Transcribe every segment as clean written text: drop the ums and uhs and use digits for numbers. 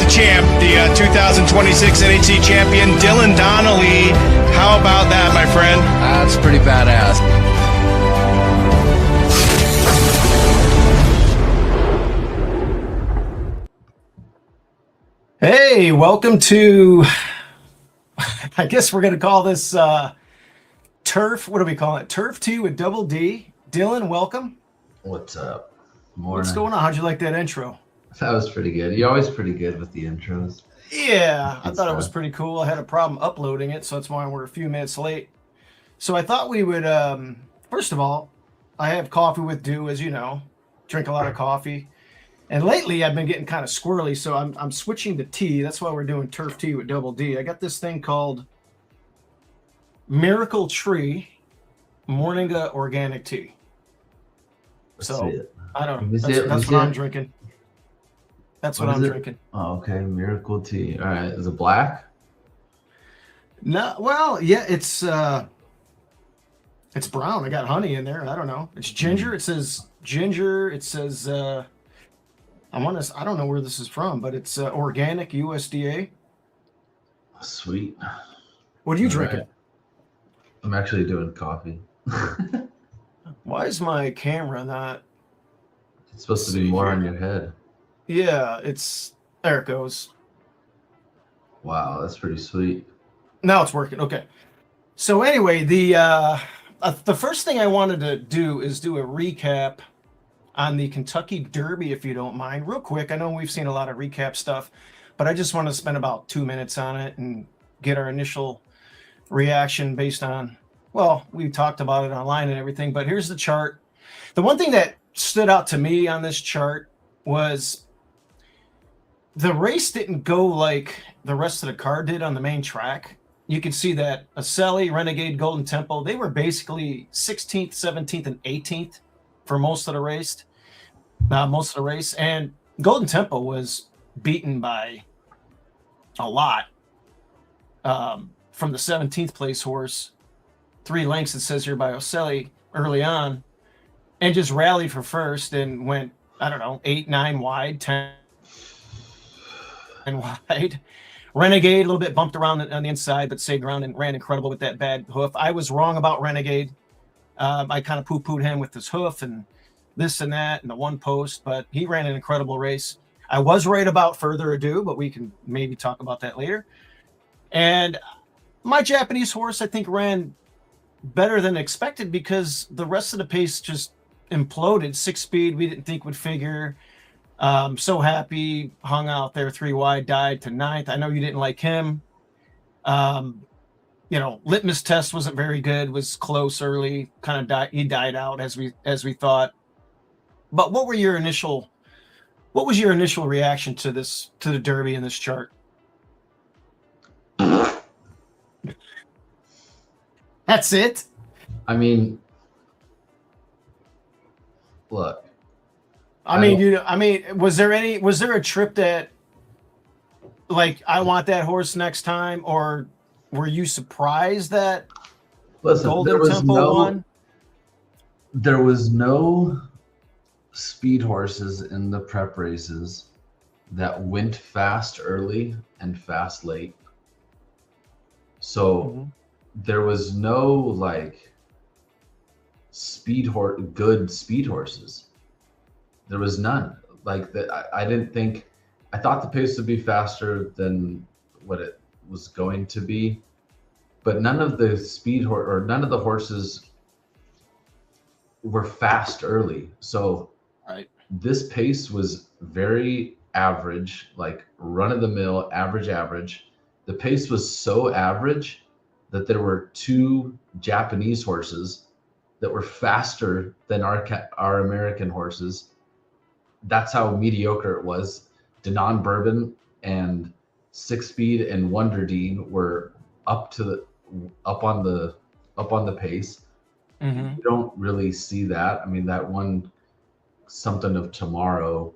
champ, the 2026 NHC champion, Dylan Donnelly. How about that, my friend? That's pretty badass. Hey, welcome to, I guess we're going to call this Turf. What do we call it? Turf 2 with Double D. Dylan, welcome. What's up? Morning. What's going on? How'd you like that intro? That was pretty good. You're always pretty good with the intros. Yeah, I Good thought it was stuff. pretty cool. I had a problem uploading it, so that's why we're a few minutes late. So I thought we would, first of all, I have coffee with Dew, as you know, drink a lot of coffee. And lately I've been getting kind of squirrely, so I'm switching to tea. That's why we're doing turf tea with Double D. I got this thing called Miracle Tree Morninga Organic Tea. Let's see So it. I don't Let know. me see it. Let me That's see what I'm it. drinking. That's what What is I'm it? drinking. Oh, okay. Miracle tea. All right. Is it black? No, well, yeah, it's brown. I got honey in there. I don't know. It's ginger. It says ginger. It says I don't know where this is from, but it's organic USDA. Sweet. What are you All drinking? right. I'm actually doing coffee. Why is my camera not? It's supposed to be See more on here. your head. Yeah, there it goes. Wow, that's pretty sweet. Now it's working. Okay. So anyway, the first thing I wanted to do is do a recap on the Kentucky Derby, if you don't mind, real quick. I know we've seen a lot of recap stuff, but I just want to spend about 2 minutes on it and get our initial reaction based on, well, we talked about it online and everything, but here's the chart. The one thing that stood out to me on this chart was the race didn't go like the rest of the card did on the main track. You could see that Aselli, Renegade, Golden Temple, they were basically 16th, 17th, and 18th for most of the race. And Golden Temple was beaten by a lot from the 17th place horse, 3 lengths, it says here, by Oselli early on, and just rallied for first and went, I don't know, 8, 9 wide, 10 wide. Renegade a little bit bumped around on the inside, but stayed around and ran incredible with that bad hoof. I was wrong about Renegade. I kind of poo-pooed him with his hoof and this and that and the one post, but he ran an incredible race. I was right about Further Ado, but we can maybe talk about that later. And my Japanese horse, I think, ran better than expected because the rest of the pace just imploded. 6-speed, we didn't think would figure. So happy, hung out there 3 wide, died to 9th. I know you didn't like him. Litmus test wasn't very good, was close early, kind of died. He died out as we thought. But what was your initial reaction to the Derby in this chart? That's it. I mean, look. Was there a trip that, like, I want that horse next time, or were you surprised that Golden Temple won? There was no speed horses in the prep races that went fast early and fast late. So there was no like good speed horses. There was none. Like that. I didn't think. I thought the pace would be faster than what it was going to be, but none of the none of the horses were fast early. So this pace was very average, like run of the mill, average. The pace was so average that there were 2 Japanese horses that were faster than our American horses. That's how mediocre it was. Denon Bourbon and 6-speed and Wonder Dean were up on the pace. You don't really see that. I mean, that one Something of Tomorrow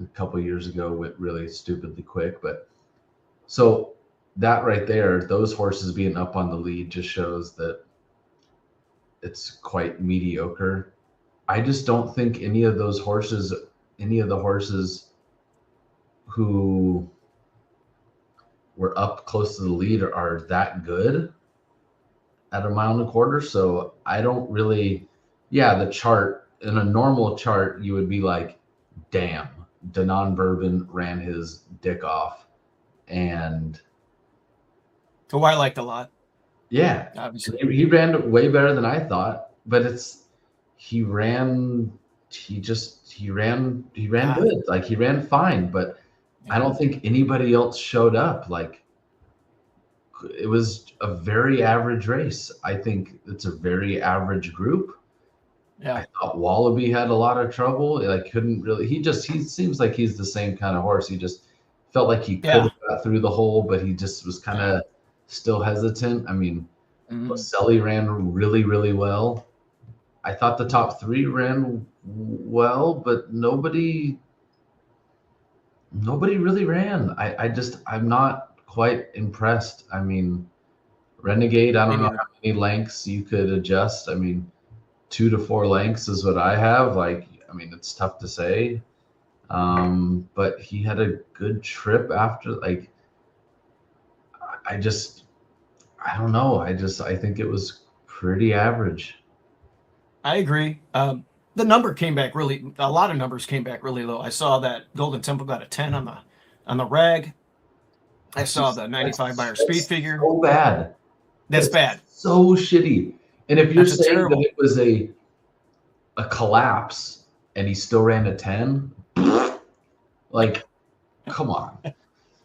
a couple of years ago went really stupidly quick, but so that right there, those horses being up on the lead just shows that it's quite mediocre. I just don't think any of the horses who were up close to the lead are that good at a 1.25 miles. So I don't really, the chart, in a normal chart, you would be like, damn, Denon Bourbon ran his dick off. And who I liked a lot. Yeah, obviously. He ran way better than I thought, but he ran good. Like he ran fine, but I don't think anybody else showed up. Like, it was a very average race. I think it's a very average group. Yeah. I thought Wallaby had a lot of trouble. Like, couldn't really. He seems like he's the same kind of horse. He just felt like he could have got through the hole, but he just was kind of still hesitant. I mean, Selly ran really, really well. I thought the top three ran well, but nobody really ran. I'm not quite impressed. I mean, Renegade, I don't know how many lengths you could adjust. I mean, 2 to 4 lengths is what I have. Like, I mean, it's tough to say. But he had a good trip after. Like, I don't know. I think it was pretty average. I agree. The number came back really. A lot of numbers came back really low. I saw that Golden Temple got a 10 on the rag. I saw the 95 by our speed figure. So bad. That's bad. So shitty. And if you're saying that it was a collapse and he still ran a 10, like, come on.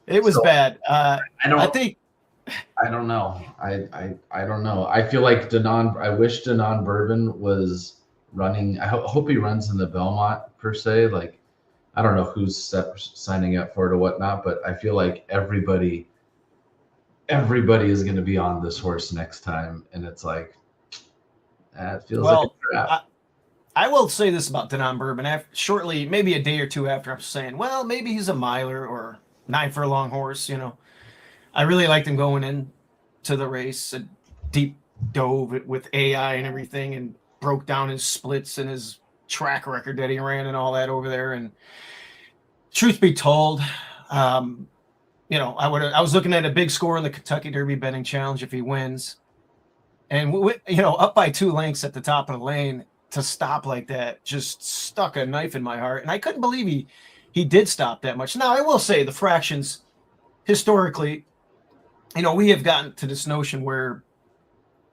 It was bad. I don't know. I don't know. I feel like I wish Denon Bourbon was running. I hope he runs in the Belmont per se. Like, I don't know who's signing up for it or whatnot, but I feel like everybody is going to be on this horse next time, and it's like, it feels like a trap. I will say this about Denon Bourbon. Shortly, maybe a day or two after, I'm saying, well, maybe he's a miler or 9 furlong horse. You know, I really liked him going into the race, a deep dove with AI and everything, and broke down his splits and his track record that he ran and all that over there. And truth be told, you know, I was looking at a big score in the Kentucky Derby betting challenge if he wins, and you know, up by 2 lengths at the top of the lane, to stop like that just stuck a knife in my heart, and I couldn't believe he did stop that much. Now, I will say the fractions historically, you know, we have gotten to this notion where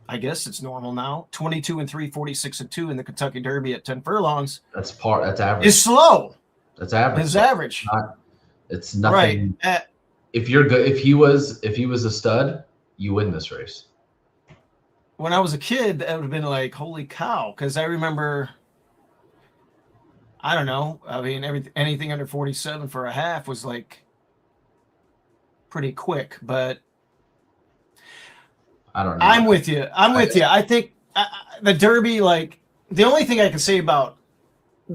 I guess it's normal now. 22 and 3, 46 and 2 in the Kentucky Derby at 10 furlongs. That's average. Is slow. That's average. It's average. It's nothing. Right. If you're good, if he was a stud, you win this race. When I was a kid, that would have been like, holy cow. Because I remember, I don't know. I mean, anything under 47 for a half was like pretty quick. But I don't know. I'm with you. I think the Derby, like, the only thing I can say about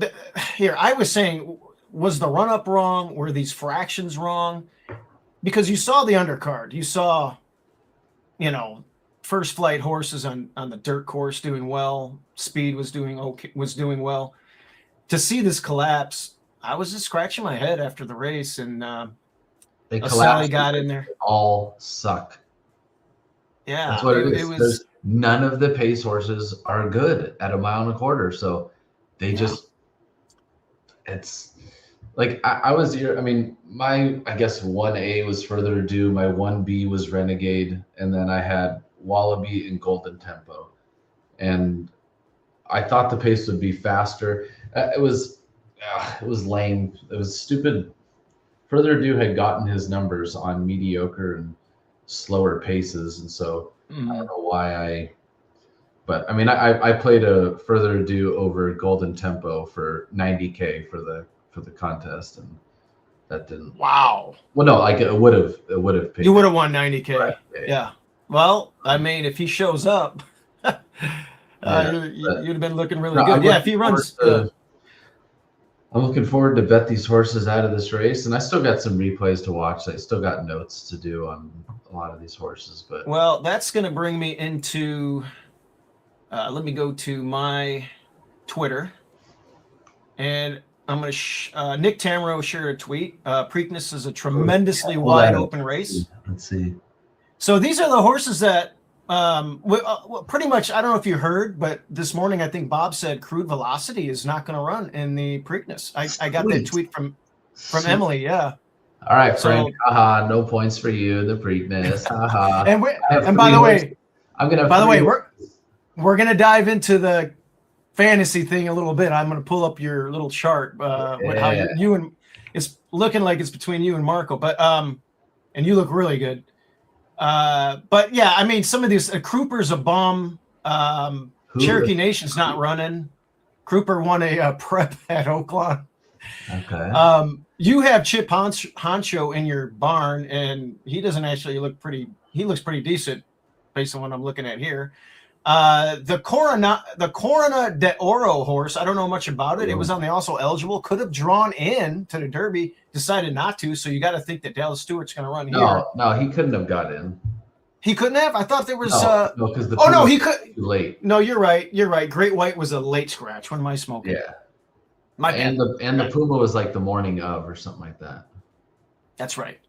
I was saying, was the run up wrong? Were these fractions wrong? Because you saw the undercard. You saw, you know, first flight horses on the dirt course doing well. Speed was doing well. To see this collapse, I was just scratching my head after the race, and they collapsed. Got in there. All suck. Yeah, that's what it is. None of the pace horses are good at 1.25 miles. So they just, it's like I was here. I mean, I guess 1A was Further Ado. My 1B was Renegade, and then I had Wallaby and Golden Tempo, and I thought the pace would be faster. It was lame. It was stupid. Further Ado had gotten his numbers on mediocre and slower paces, and so I don't know why but I mean, I played a Further Ado over Golden Tempo for $90K for the contest, and that didn't. Wow. Well, no, like it would have paid. You would have won $90K. Right. Yeah. Well, I mean, if he shows up, you'd have been looking really good. If he runs. I'm looking forward to bet these horses out of this race, and I still got some replays to watch. I still got notes to do on a lot of these horses, but that's going to bring me into. Let me go to my Twitter, and I'm going to. Nick Tamro shared a tweet. Preakness is a tremendously wide open race. Let's see. So these are the horses that. Pretty much, I don't know if you heard, but this morning I think Bob said Crude Velocity is not going to run in the Preakness. I got that tweet from Emily. Yeah. All right, Frank. Haha, no points for you. The Preakness. Haha. And by the way, we're gonna dive into the fantasy thing a little bit. I'm gonna pull up your little chart with how it's looking like it's between you and Marco, but and you look really good. But yeah, I mean, some of these Kruper's a bum. Cherokee Nation's not running. Kruper won a prep at Oaklawn. Okay. You have Chip Honcho in your barn, and he doesn't actually look pretty. He looks pretty decent based on what I'm looking at here. The Corona de Oro horse, I don't know much about it. It was on the also eligible, could have drawn in to the Derby, decided not to. So you got to think that Dallas Stewart's going to run here. No, he couldn't have got in. He couldn't have. I thought there was. No, because he could. Too late. No, you're right. You're right. Great White was a late scratch. When am I smoking? Yeah. The Puma was like the morning of or something like that. That's right.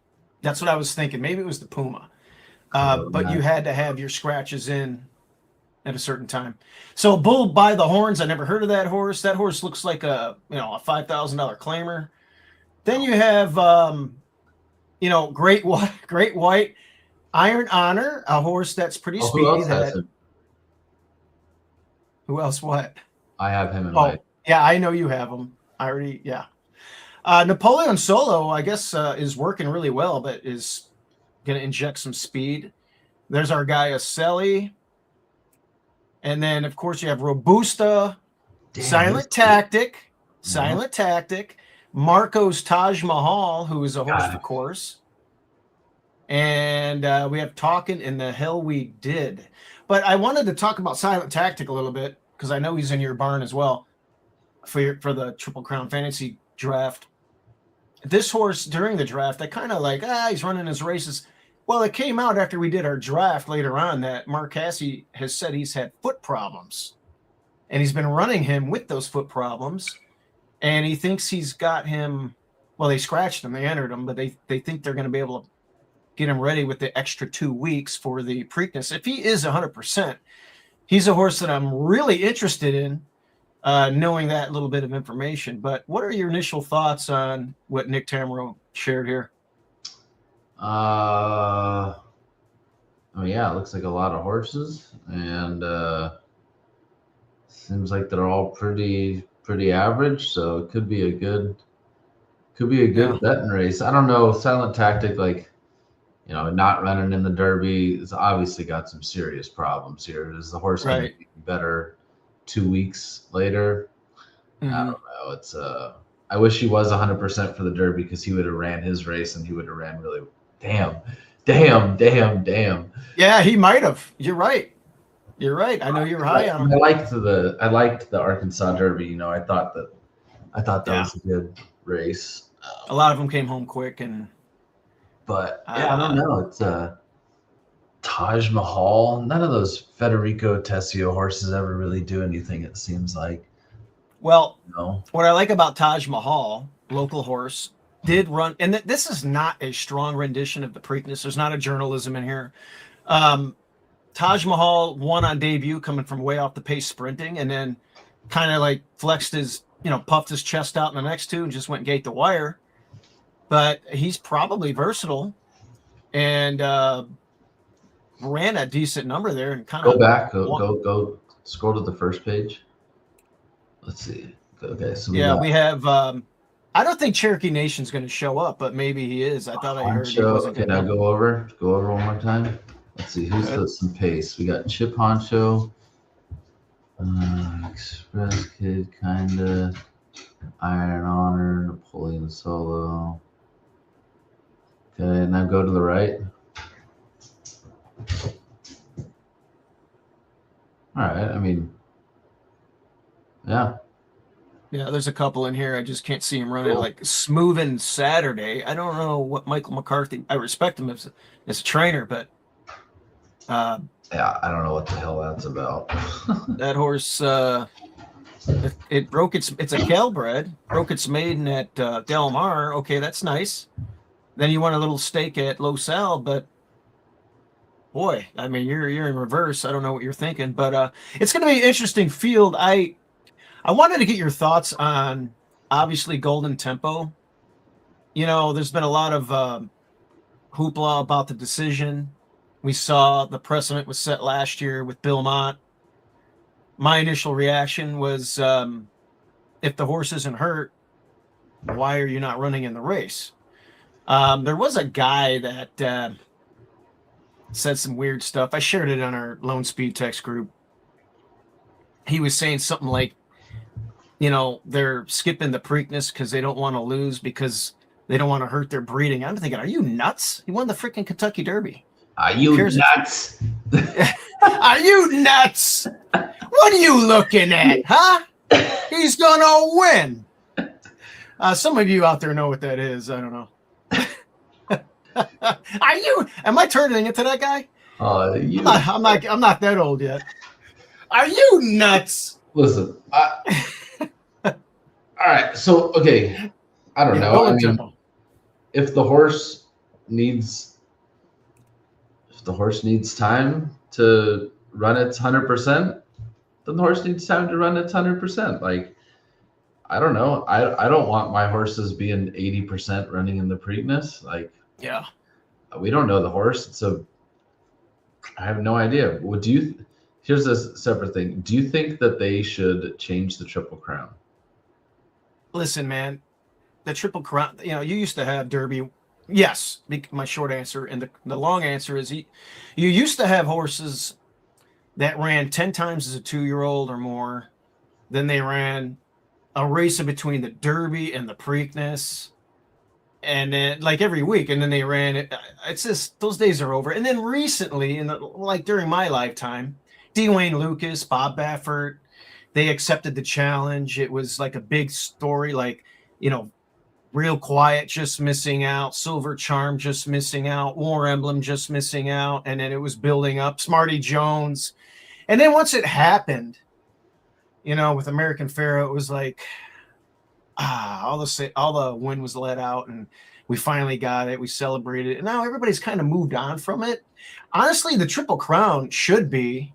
That's what I was thinking. Maybe it was the Puma. But you had to have your scratches in at a certain time. So Bull by the Horns, I never heard of that horse. That horse looks like a $5,000 claimer. Then you have Great White, Iron Honor, a horse that's pretty speedy. Who else? What? I have him in my. Yeah, I know you have him. I already, yeah. Napoleon Solo, I guess, is working really well, but is going to inject some speed. There's our guy, Aselli. And then, of course, you have Robusta, Silent Tactic, Marco's Taj Mahal, who is a horse for course. And we have Talking in the Hell We Did. But I wanted to talk about Silent Tactic a little bit because I know he's in your barn as well for the Triple Crown Fantasy draft. This horse during the draft, I kind of like, he's running his races. Well, it came out after we did our draft later on that Mark Cassie has said he's had foot problems. And he's been running him with those foot problems. And he thinks he's got him. Well, they scratched him. They entered him. But they think they're going to be able to get him ready with the extra 2 weeks for the Preakness. If he is 100%, he's a horse that I'm really interested in, knowing that little bit of information. But what are your initial thoughts on what Nick Tamaro shared here? Yeah, it looks like a lot of horses, and seems like they're all pretty average. So it could be a good betting race. I don't know. Silent Tactic, not running in the Derby, has obviously got some serious problems here. Is the horse going to be better 2 weeks later? Mm-hmm. I don't know. It's I wish he was 100% for the Derby because he would have ran his race and he would have ran really. Damn. Yeah, he might have. You're right. I know you're high on him. I liked the Arkansas Derby. I thought that was a good race. A lot of them came home quick, but I don't know. It's Taj Mahal. None of those Federico Tessio horses ever really do anything. It seems like. Well, what I like about Taj Mahal, local horse, did run, and this is not a strong rendition of the Preakness. There's not a journalism in here. Taj Mahal won on debut, coming from way off the pace sprinting, and then kind of flexed his, puffed his chest out in the next two and just went gate to wire. But he's probably versatile and ran a decent number there and kind of go back, go scroll to the first page. Let's see. Okay, so we have. I don't think Cherokee Nation's going to show up, but maybe he is. I thought I heard he wasn't. Okay, now go over one more time. Let's see who's got some pace. We got Chip Honcho, Express Kid, kinda, Iron Honor, Napoleon Solo. Okay, now go to the right. All right. I mean, yeah. Yeah, there's a couple in here. I just can't see him running Smoothing Saturday. I don't know what Michael McCarthy. I respect him as a trainer, but I don't know what the hell that's about. That horse, it broke its. It's a Calbred. Broke its maiden at Del Mar. Okay, that's nice. Then you want a little stake at Los Al, but boy, I mean, you're in reverse. I don't know what you're thinking, but it's going to be an interesting field. I wanted to get your thoughts on, obviously, Golden Tempo. There's been a lot of hoopla about the decision. We saw the precedent was set last year with Bill Mott. My initial reaction was, if the horse isn't hurt, why are you not running in the race? There was a guy that said some weird stuff. I shared it on our Lone Speed text group. He was saying something like, they're skipping the Preakness because they don't want to lose because they don't want to hurt their breeding. I'm thinking, are you nuts? He won the freaking Kentucky Derby. Are you nuts? Are you nuts? What are you looking at, huh? He's gonna win. Some of you out there know what that is. I don't know. Am I turning into that guy? I'm not that old yet. Are you nuts? Listen, all right. So, okay. I don't know. I mean, if the horse needs time to run its 100%, then the horse needs time to run its 100%. Like, I don't know. I don't want my horses being 80% running in the Preakness. Like, yeah, we don't know the horse. I have no idea. Here's a separate thing. Do you think that they should change the Triple Crown? Listen, man, the Triple Crown, you used to have Derby. Yes, my short answer. And the long answer is you used to have horses that ran 10 times as a 2-year-old or more. Then they ran a race in between the Derby and the Preakness. And then like every week, and then they ran it. It's just, those days are over. And then recently, like during my lifetime, Dwayne Lucas, Bob Baffert, they accepted the challenge. It was like a big story, like, Real Quiet just missing out, Silver Charm just missing out, War Emblem just missing out, and then it was building up, Smarty Jones. And then once it happened, with American Pharaoh, it was like, all the wind was let out, and we finally got it. We celebrated it, and now everybody's kind of moved on from it. Honestly, the Triple Crown should be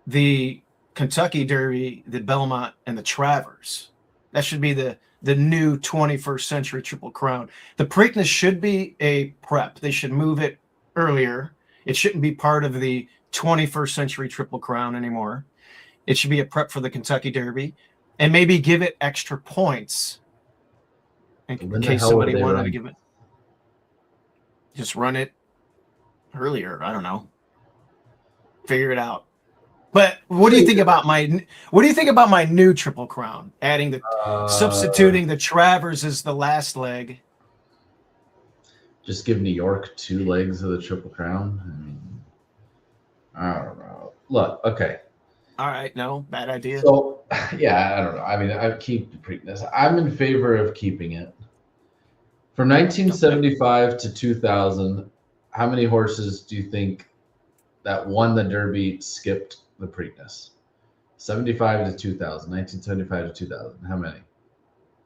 the Kentucky Derby, the Belmont, and the Travers. That should be the new 21st century Triple Crown. The Preakness should be a prep. They should move it earlier. It shouldn't be part of the 21st century Triple Crown anymore. It should be a prep for the Kentucky Derby, and maybe give it extra points in case somebody wanted to give it. Just run it earlier. I don't know. Figure it out. But what do you think about my new Triple Crown? Adding substituting the Travers as the last leg. Just give New York 2 legs of the Triple Crown. I mean, I don't know. Look, okay. All right, no, bad idea. So, yeah, I don't know. I mean, I keep the Preakness. I'm in favor of keeping it. From 1975 to 2000, how many horses do you think that won the Derby skipped the Preakness? 75 to 2000, 1975 to 2000. How many?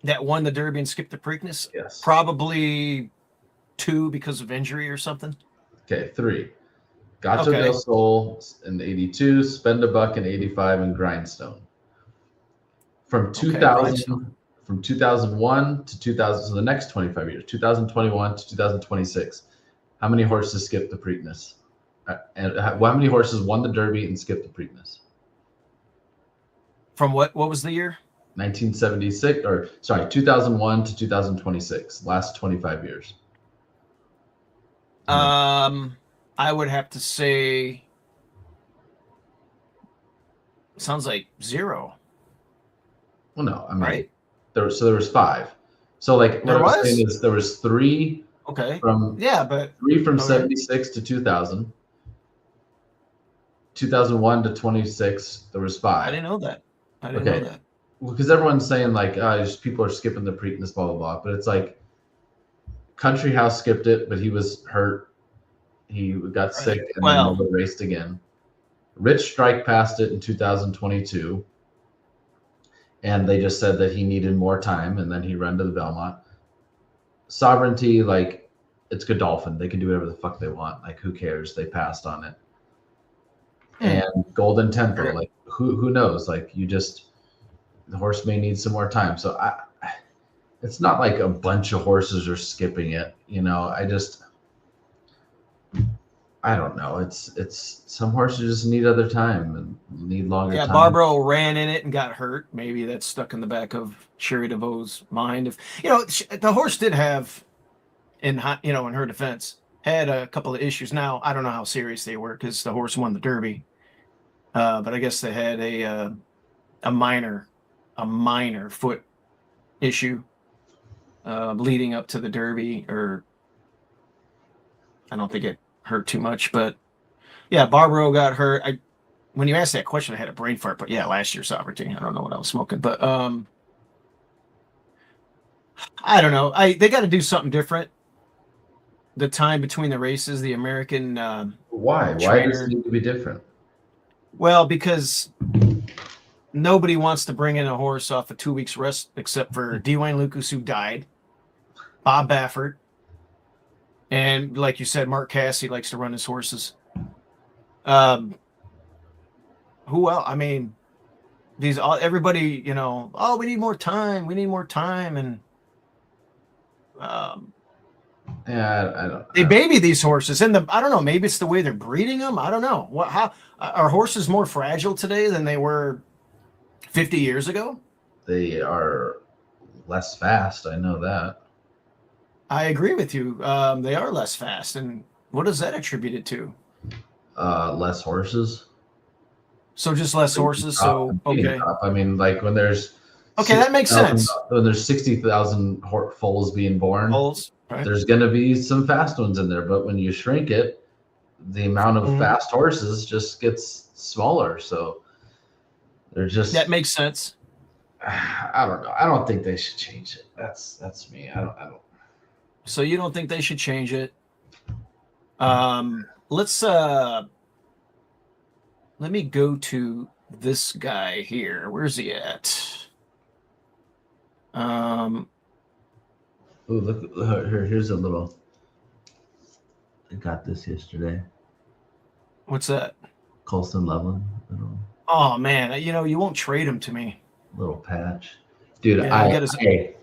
That won the Derby and skipped the Preakness? Yes. Probably 2 because of injury or something. Okay, 3. Gato del Sol in 82, Spend a Buck in 85, and Grindstone. From 2000, from 2001 to 2000, so the next 25 years, 2021 to 2026, how many horses skipped the Preakness? And how many horses won the Derby and skipped the Preakness? From what was the year? 1976, or sorry, 2001 to 2026, last 25 years. I would have to say, sounds like 0. Well, no, I mean, right? there was 5. So like what I'm saying is there was 3. Okay. From 3 from 76 to 2000. 2001 to 26, there was 5. I didn't know that. I didn't know that. Well, because everyone's saying like, just people are skipping the Preakness, blah blah blah. But it's like, Country House skipped it, but he was hurt. He got sick and then never raced again. Rich Strike passed it in 2022, and they just said that he needed more time, and then he ran to the Belmont. Sovereignty, like, it's Godolphin. They can do whatever the fuck they want. Like, who cares? They passed on it. And Golden Temple, like, who knows? Like, the horse may need some more time. So it's not like a bunch of horses are skipping it. I don't know. It's some horses just need other time and need longer Yeah, time. Barbaro ran in it and got hurt. Maybe that's stuck in the back of Sherry DeVoe's mind. If the horse did have, in her defense, had a couple of issues. Now I don't know how serious they were because the horse won the Derby, but I guess they had a minor foot issue leading up to the Derby, or I don't think it hurt too much, but yeah, Barbaro got hurt. When you asked that question, I had a brain fart, but yeah, last year's Sovereignty. I don't know what I was smoking, but I don't know. They got to do something different. The time between the races, the American Why? Why does it need to be different? Well, because nobody wants to bring in a horse off a 2 weeks rest, except for Dwayne Lucas, who died, Bob Baffert, and like you said, Mark Cassidy likes to run his horses. Who else? I mean, everybody, we need more time. We need more time, and Yeah, I don't. They baby these horses, and I don't know. Maybe it's the way they're breeding them. I don't know. How are horses more fragile today than they were 50 years ago? They are less fast. I know that. I agree with you. They are less fast, and what is that attributed to? Less horses. So just less horses. So okay. I mean, like when there's that makes sense. When there's 60,000 foals being born, right. There's going to be some fast ones in there. But when you shrink it, the amount of fast horses just gets smaller. So they're just that makes sense. I don't know. I don't think they should change it. That's me. I don't. So you don't think they should change it? Let's let me go to this guy here. Where's he at? Oh, look here. Here's a little. I got this yesterday. What's that? Colson Loveland. Oh man, you won't trade him to me. Little patch, dude. Yeah,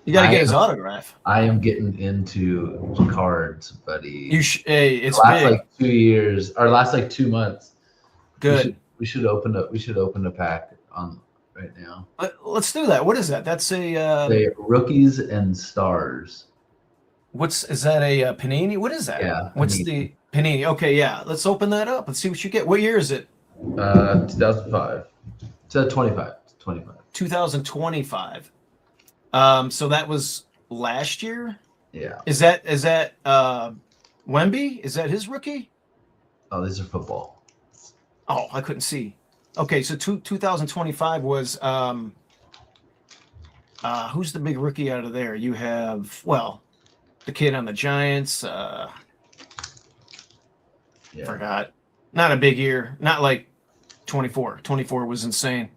you gotta get his autograph. I am getting into cards, buddy. It's last big. like 2 years, or last like 2 months. Good. We should open a pack on right now. Let's do that. What is that? That's Say rookies and stars. Is that a Panini? What is that? Yeah. What's the Panini? Okay, yeah. Let's open that up. Let's see what you get. What year is it? 2005. 25. 2025. So that was last year? Yeah. Is that Wemby? Is that his rookie? Oh, these are football. Oh, I couldn't see. Okay, so 2025 was who's the big rookie out of there? You have the kid on the Giants. Forgot. Not a big year. Not like 24. 24 was insane.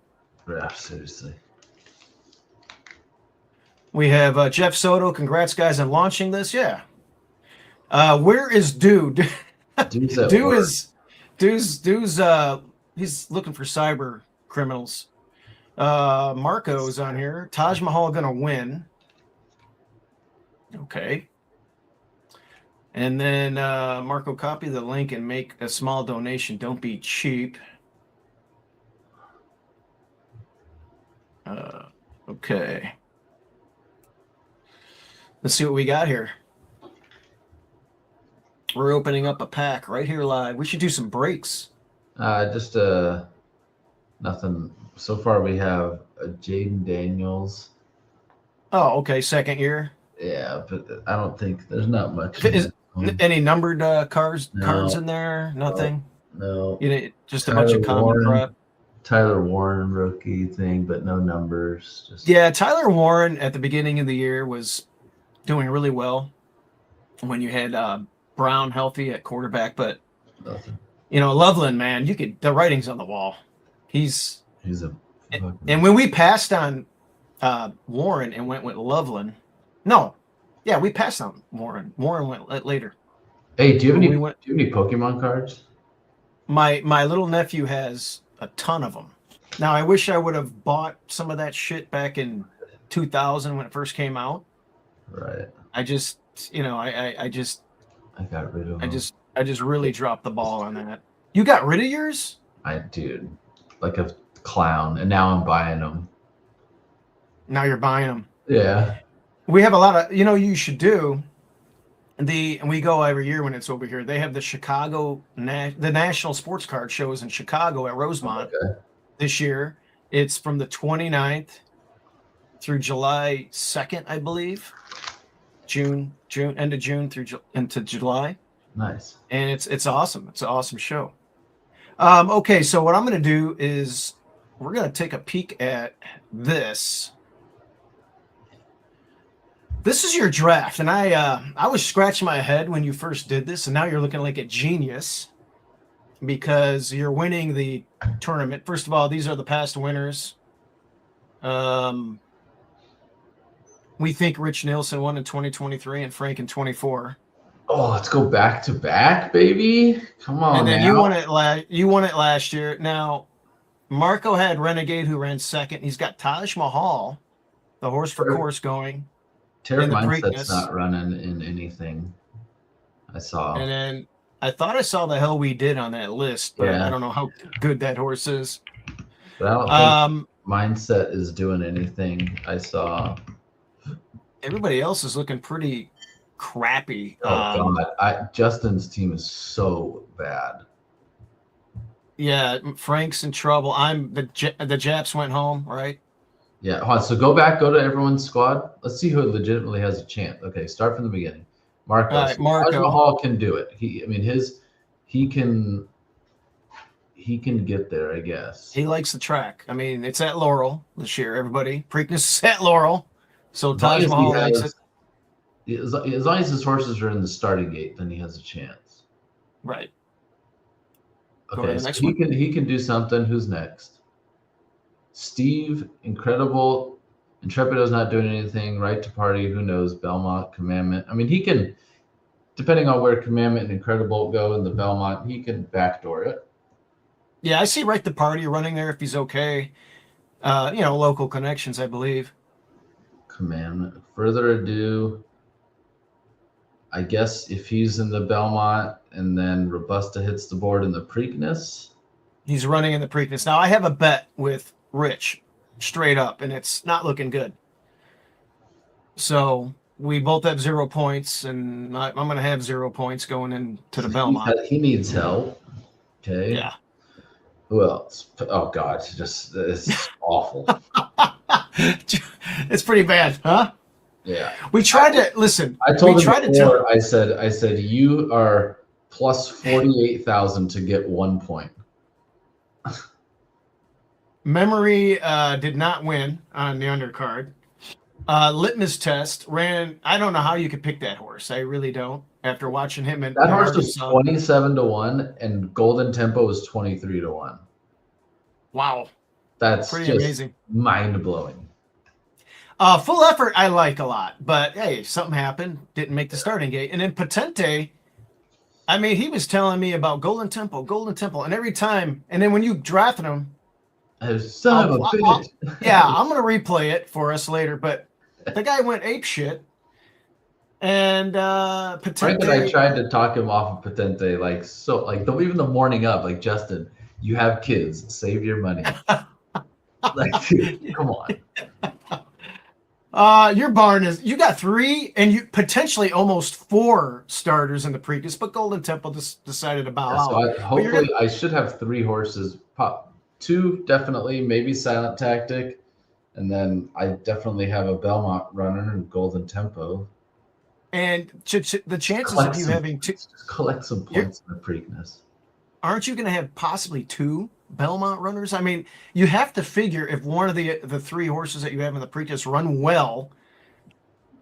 Yeah, seriously. We have Jeff Soto. Congrats, guys, on launching this. Yeah. Where is Dude? Dude's he's looking for cyber criminals. Marco's on here. Taj Mahal gonna win. Okay. And then Marco, copy the link and make a small donation. Don't be cheap. Okay. Let's see what we got here. We're opening up a pack right here live. We should do some breaks. Just nothing. So far, we have Jaden Daniels. Oh, okay. Second year. Yeah, but I don't think there's not much. Any numbered cards in there? Nothing. No. Just a bunch of common crap. Tyler Warren rookie thing, but no numbers. Tyler Warren at the beginning of the year was doing really well when you had Brown healthy at quarterback, but nothing. Loveland, man, the writing's on the wall. He's and when we passed on Warren and went with Loveland, we passed on Warren. Warren went later. Hey, do you have any Pokemon cards? My little nephew has a ton of them. Now, I wish I would have bought some of that shit back in 2000 when it first came out. Right. I just, I got rid of them. I just really dropped the ball on that. You got rid of yours? Dude, like a clown, and now I'm buying them. Now you're buying them. Yeah. We have a lot of, you should do and we go every year when it's over here. They have the the National Sports Card shows in Chicago at Rosemont this year. It's from the 29th through July 2nd, I believe. End of June through into July. Nice. And it's awesome. It's an awesome show. Okay, so what I'm going to do is we're going to take a peek at this. This is your draft, and I was scratching my head when you first did this, and now you're looking like a genius because you're winning the tournament. First of all, these are the past winners. We think Rich Nielsen won in 2023 and Frank in 24. Oh, let's go back to back, baby. Come on. And then now. you won it last year. Now, Marco had Renegade, who ran second. He's got Taj Mahal, the horse for course, going. Terra Mindset's not running in anything I saw. And then I thought I saw the Hell We Did on that list, but I don't know how good that horse is. But I don't think Mindset is doing anything I saw. Everybody else is looking pretty crappy. Oh, God. Justin's team is so bad. Yeah, Frank's in trouble. The Japs went home, right? Yeah, hold on. So go to everyone's squad. Let's see who legitimately has a chance. Okay, start from the beginning. Marco. Right, Marco. Taj Mahal can do it. He can get there, I guess. He likes the track. I mean, it's at Laurel this year, everybody. Preakness is at Laurel. So Taj Mahal likes it. As long as his horses are in the starting gate, then he has a chance. Right. Okay, so he can do something. Who's next? Steve, Incredible, Intrepido's not doing anything. Right to Party, who knows? Belmont, Commandment. I mean, he can, depending on where Commandment and Incredible go in the Belmont, he can backdoor it. Yeah, I see Right to Party running there if he's okay. Local connections, I believe. Commandment. Further ado, I guess if he's in the Belmont and then Robusta hits the board in the Preakness. He's running in the Preakness. Now, I have a bet with Rich straight up, and it's not looking good. So we both have 0 points, and I'm going to have 0 points going into the Belmont. He needs help. Okay. Yeah. Who else? Oh, God. It's awful. It's pretty bad, huh? Yeah. We tried to listen. I told him before, I said you are plus 48,000 to get 1 point. Memory did not win on the undercard. Litmus Test ran. I don't know how you could pick that horse. I really don't. After watching him, that horse was 27-1, and Golden Tempo was 23-1. Wow, that's pretty just amazing, mind blowing. Full Effort I like a lot, but hey, something happened. Didn't make the starting gate, and then Patente. I mean, he was telling me about Golden Tempo, and every time, and then when you drafted him. Son of a bitch. Yeah, I'm going to replay it for us later, but the guy went ape shit. And Patente. Frank and I tried to talk him off of Patente, even the morning of, like, Justin, you have kids, save your money. Like, dude, come on. Your barn is, you got 3 and you potentially almost 4 starters in the Preakness, but Golden Temple just decided to bow out. So hopefully I should have 3 horses pop. 2 definitely, maybe Silent Tactic, and then I definitely have a Belmont runner and Golden Tempo. And the chances of you having 2, just collect some points in the Preakness. Aren't you going to have possibly 2 Belmont runners? I mean, you have to figure if one of the 3 horses that you have in the Preakness run well,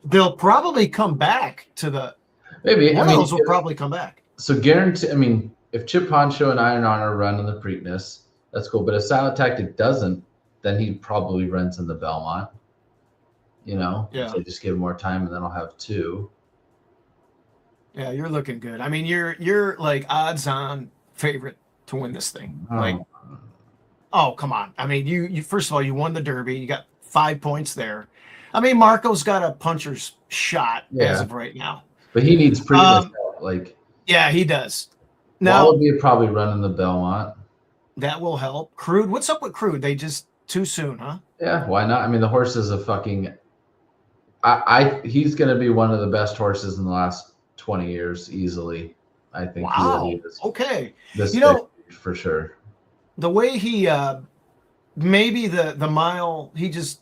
they'll probably come back to the. Maybe one of those will probably come back. So guarantee. I mean, if Chip Poncho and Iron Honor run in the Preakness, that's cool. But if Silent Tactic doesn't, then he probably runs in the Belmont. Yeah. So just give him more time, and then I'll have 2. Yeah, you're looking good. I mean, you're like odds-on favorite to win this thing. Oh, come on. I mean, you first of all, you won the Derby. You got 5 points there. I mean, Marco's got a puncher's shot as of right now. But he needs Preakness help. Like, Yeah, he does. Now Wallaby probably running the Belmont. that will help. Crude, what's up with Crude? They just too soon, huh? Yeah, why not? I mean, the horse is a fucking. He's going to be one of the best horses in the last 20 years easily. I think he Wow. really is. Okay. This You know, for sure. the way he maybe the mile he just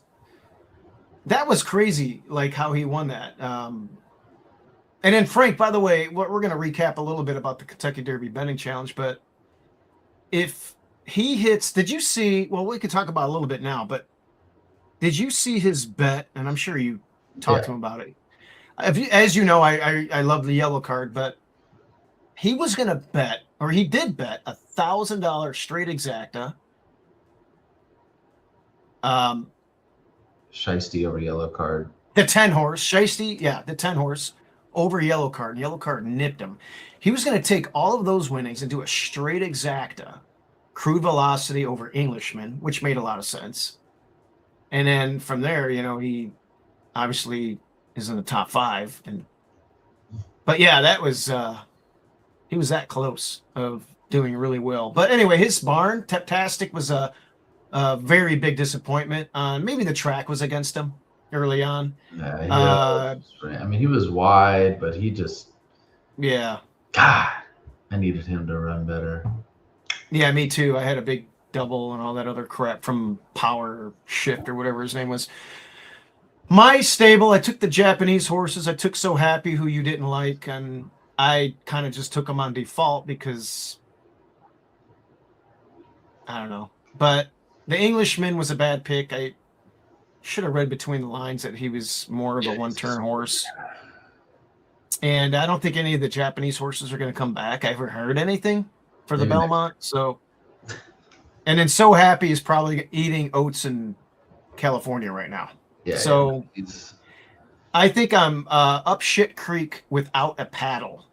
that was crazy, like how he won that. And then Frank, by the way, we're going to recap a little bit about the Kentucky Derby Betting Challenge, but if he hits, did you see? Well, we could talk about it a little bit now, but did you see his bet? And I'm sure you talked to him about it. As you know, I love the yellow card, but he was going to bet, or he did bet $1,000 straight exacta. Shiesty over yellow card. The 10 horse, Shiesty, yeah, the 10 horse over yellow card. Yellow card nipped him. He was going to take all of those winnings and do a straight exacta, Crude Velocity over Englishman, which made a lot of sense. And then from there, he obviously is in the top 5. But yeah, that was he was that close of doing really well. But anyway, his barn, Teptastic, was a very big disappointment. Maybe the track was against him early on. Yeah, I mean, he was wide, but he just. Yeah. God, I needed him to run better. Yeah, me too. I had a big double and all that other crap from Power Shift or whatever his name was. My stable, I took the Japanese horses. I took So Happy, who you didn't like, and I kind of just took them on default because I don't know. But the Englishman was a bad pick. I should have read between the lines that he was more of a one-turn horse. And I don't think any of the Japanese horses are going to come back. I haven't heard anything for the Belmont. So, and then So Happy is probably eating oats in California right now. Yeah. So I think I'm up shit creek without a paddle.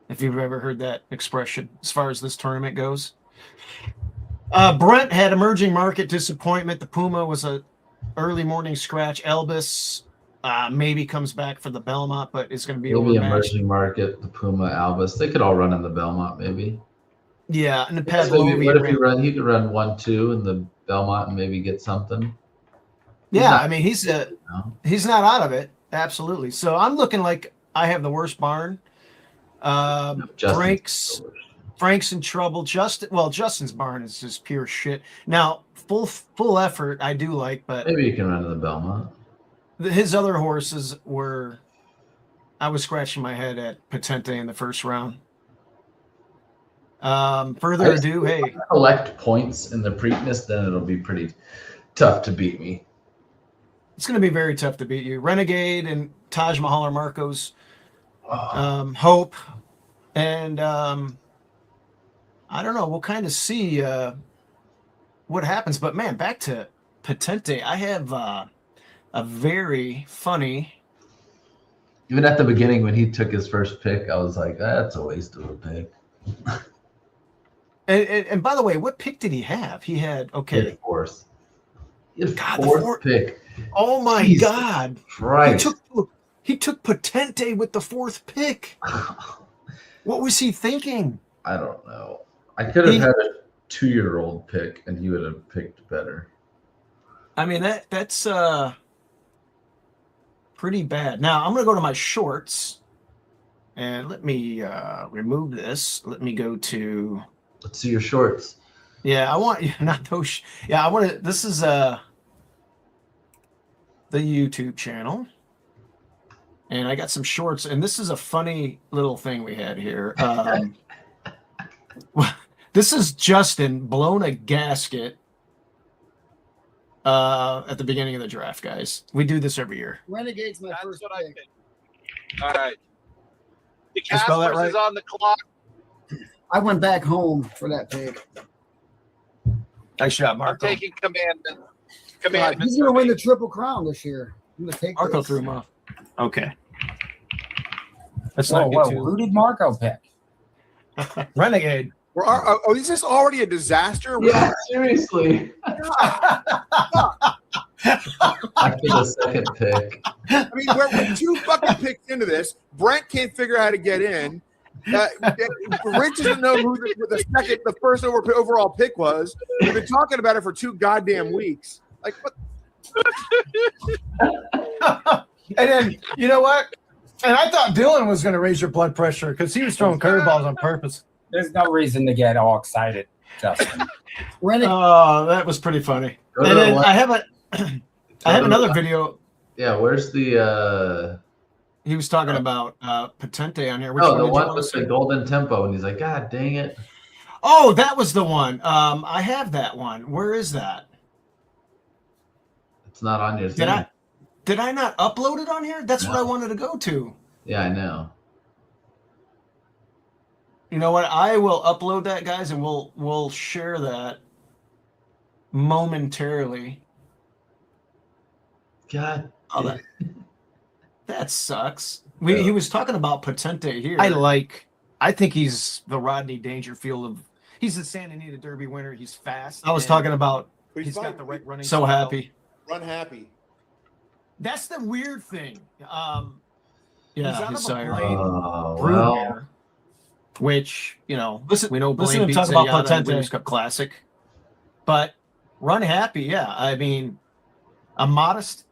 If you've ever heard that expression, as far as this tournament goes. Brent had emerging market disappointment. The Puma was a early morning scratch. Elvis maybe comes back for the Belmont, but it's going to be maybe overmatched. emerging market, the Puma, Albus. They could all run in the Belmont, maybe. Yeah, and the Pavlovian. What if he could run 1-2 in the Belmont and maybe get something? I mean, he's not out of it. Absolutely. So I'm looking like I have the worst barn. Frank's in trouble. Justin's barn is just pure shit. Now, full effort, I do like, but maybe you can run in the Belmont. His other horses were. I was scratching my head at Potente in the first round. Further ado, hey, if I collect points in the Preakness, then it'll be pretty tough to beat me. It's going to be very tough to beat you. Renegade and Taj Mahal or Marcos, Hope, and I don't know. We'll kind of see what happens. But man, back to Potente. I have a very funny. Even at the beginning when he took his first pick, I was like, that's a waste of a pick. And by the way, what pick did he have? He had fourth. He had God, fourth pick. Oh my Jesus God! Christ. He took Potente with the 4th pick. What was he thinking? I don't know. I could have had a 2-year-old pick, and he would have picked better. I mean that's pretty bad. Now I'm gonna go to my shorts, and let me remove this. Let me go to. Let's see your shorts. Yeah, I want not those. Yeah, I want to. This is the YouTube channel, and I got some shorts, and this is a funny little thing we had here. This is Justin blown a gasket at the beginning of the draft, guys. We do this every year. Renegade's my first pick. All right. The I spell that Caspers right? is on the clock. I went back home for that pick. Nice shot, I'm Marco. taking commandment. God, he's going to win the Triple Crown this year. I'm going to take Marco this. threw him off. Okay. That's Whoa, not whoa. good too. Who did Marco pick? Renegade. Is this already a disaster? Yeah, seriously. After the second pick. I mean, we're 2 fucking picks into this. Brent can't figure out how to get in. Rich doesn't know who the first overall pick was. We've been talking about it for 2 goddamn weeks. Like, what? And then, you know what? And I thought Dylan was going to raise your blood pressure because he was throwing curveballs on purpose. There's no reason to get all excited, Justin. Oh, that was pretty funny. Go And to then the I have another video. Yeah, where's the He was talking about Patente on here. Which the did you one want with to see? the golden tempo, and he's like, God dang it. Oh, that was the one. I have that one. Where is that? It's not on your thing. Did I not upload it on here? That's what I wanted to go to. Yeah, I know. You know what? I will upload that, guys, and we'll share that momentarily. God. Oh, that sucks. He was talking about Patente here. I think he's the Rodney Dangerfield he's the Santa Anita Derby winner. He's fast. I was talking about he's got the right running. So happy. Run happy. That's the weird thing. Yeah, He's his on a Well, which, we know Blaine listen to him beat talk about Zenyatta in the Patente. Breeders' Cup Classic. But Run Happy, yeah. I mean, a modest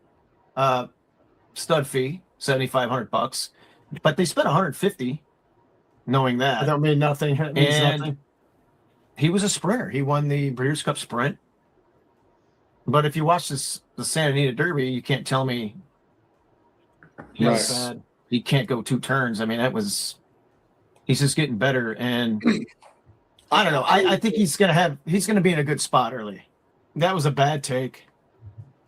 stud fee, $7,500, but they spent $150, knowing that. That mean nothing. It means And nothing. he was a sprinter. He won the Breeders' Cup Sprint. But if you watch the Santa Anita Derby, you can't tell me he can't go 2 turns. I mean, he's just getting better. And I don't know. I think he's gonna be in a good spot early. That was a bad take.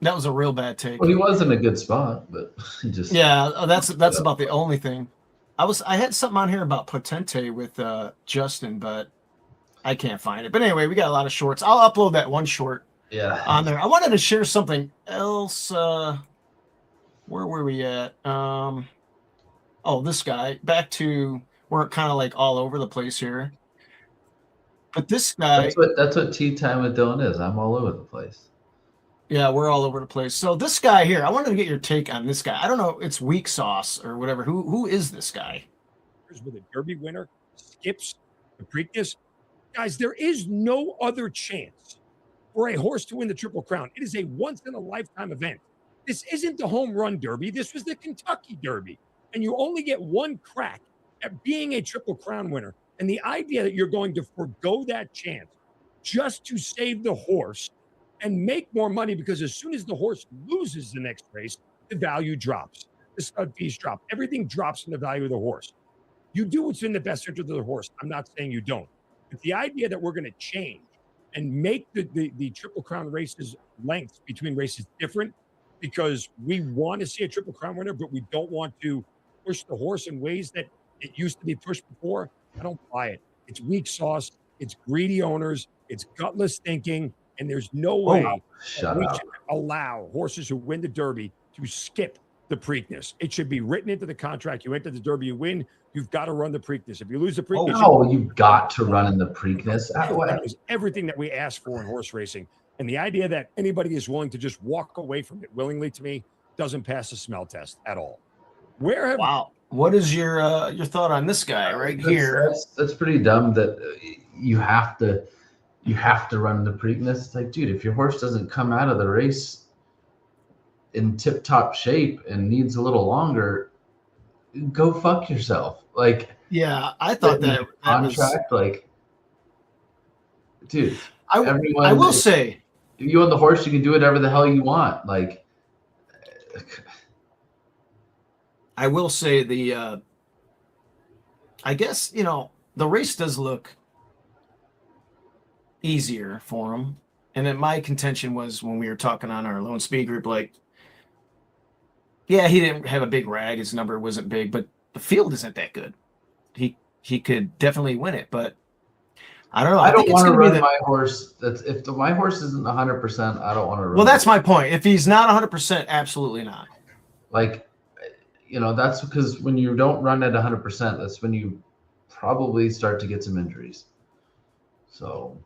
That was a real bad take. Well, he was in a good spot, but he just that's about the only thing. I had something on here about Patente with Justin, but I can't find it. But anyway, we got a lot of shorts. I'll upload that one short on there. I wanted to share something else. Where were we at? This guy. Back to we're kind of like all over the place here. But this guy, that's what tea time with Dylan is. I'm all over the place. Yeah, we're all over the place. So this guy here, I wanted to get your take on this guy. I don't know, it's Weak Sauce or whatever. Who is this guy? With a Derby winner, skips the Preakness. Guys, there is no other chance for a horse to win the Triple Crown. It is a once-in-a-lifetime event. This isn't the Home Run Derby. This was the Kentucky Derby. And you only get one crack at being a Triple Crown winner. And the idea that you're going to forego that chance just to save the horse and make more money, because as soon as the horse loses the next race, the value drops. The stud fees drop. Everything drops in the value of the horse. You do what's in the best interest of the horse. I'm not saying you don't. But the idea that we're going to change and make the Triple Crown races lengths between races different because we want to see a Triple Crown winner, but we don't want to push the horse in ways that it used to be pushed before, I don't buy it. It's weak sauce. It's greedy owners. It's gutless thinking. And there's no way that we should allow horses who win the Derby to skip the Preakness. It should be written into the contract. You enter the Derby, you win. You've got to run the Preakness. If you lose the Preakness, you've got to run in the Preakness. That is everything that we ask for in horse racing. And the idea that anybody is willing to just walk away from it willingly, to me, doesn't pass the smell test at all. Wow. What is your thought on this guy here? That's pretty dumb that you have to run the Preakness. It's like, dude, if your horse doesn't come out of the race in tip-top shape and needs a little longer, go fuck yourself. Like, yeah, I thought that contract was, like, dude. I will say, if you own the horse, you can do whatever the hell you want. Like, I will say I guess, the race does look easier for him. And then my contention was when we were talking on our Lone Speed group, like, yeah, he didn't have a big rag. His number wasn't big, but the field isn't that good. He could definitely win it, but I don't know. I don't want to run my horse. If my horse isn't 100%, I don't want to run. Well, that's my point. If he's not 100%, absolutely not. Like, that's because when you don't run at 100%, that's when you probably start to get some injuries. So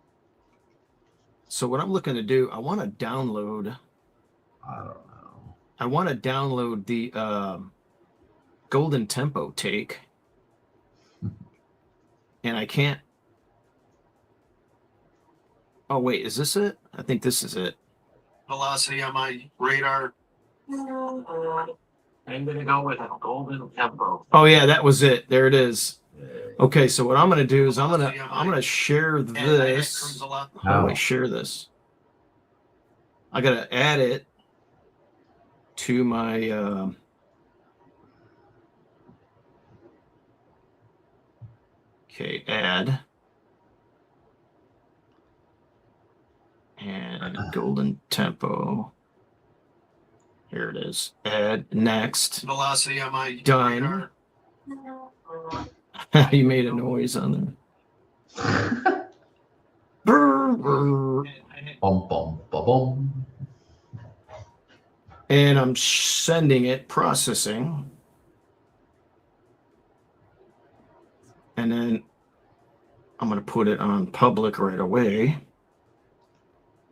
what I'm looking to do, I want to download. I don't know. I want to download the Golden Tempo take. and I can't. Oh wait, is this it? I think this is it. Velocity on my radar. I'm gonna go with golden tempo. Oh yeah, that was it. There it is. Okay, so what I'm gonna do is I'm gonna share this. How do I share this? I gotta add it to my okay, add and golden tempo. Here it is. Add next. Velocity on my done. You made a noise on there. Brr, brr. Bum, bum, ba, bum. And I'm sending it, processing. And then I'm going to put it on public right away.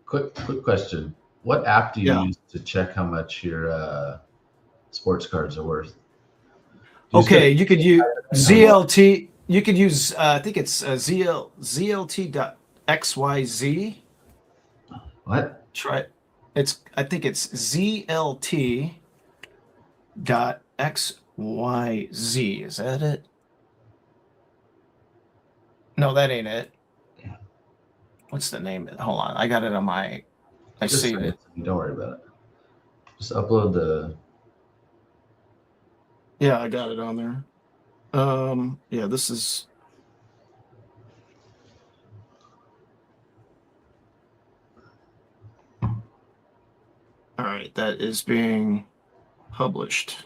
Quick question. What app do you use to check how much your sports cards are worth? Okay, you could use ZLT. You could use, I think it's ZLT.xyz. What? Try it. I think it's ZLT.xyz. Is that it? No, that ain't it. What's the name of it? Hold on. I got it on my. I saved it. Don't worry about it. Just upload the. Yeah, I got it on there. Yeah, this is. All right, that is being published.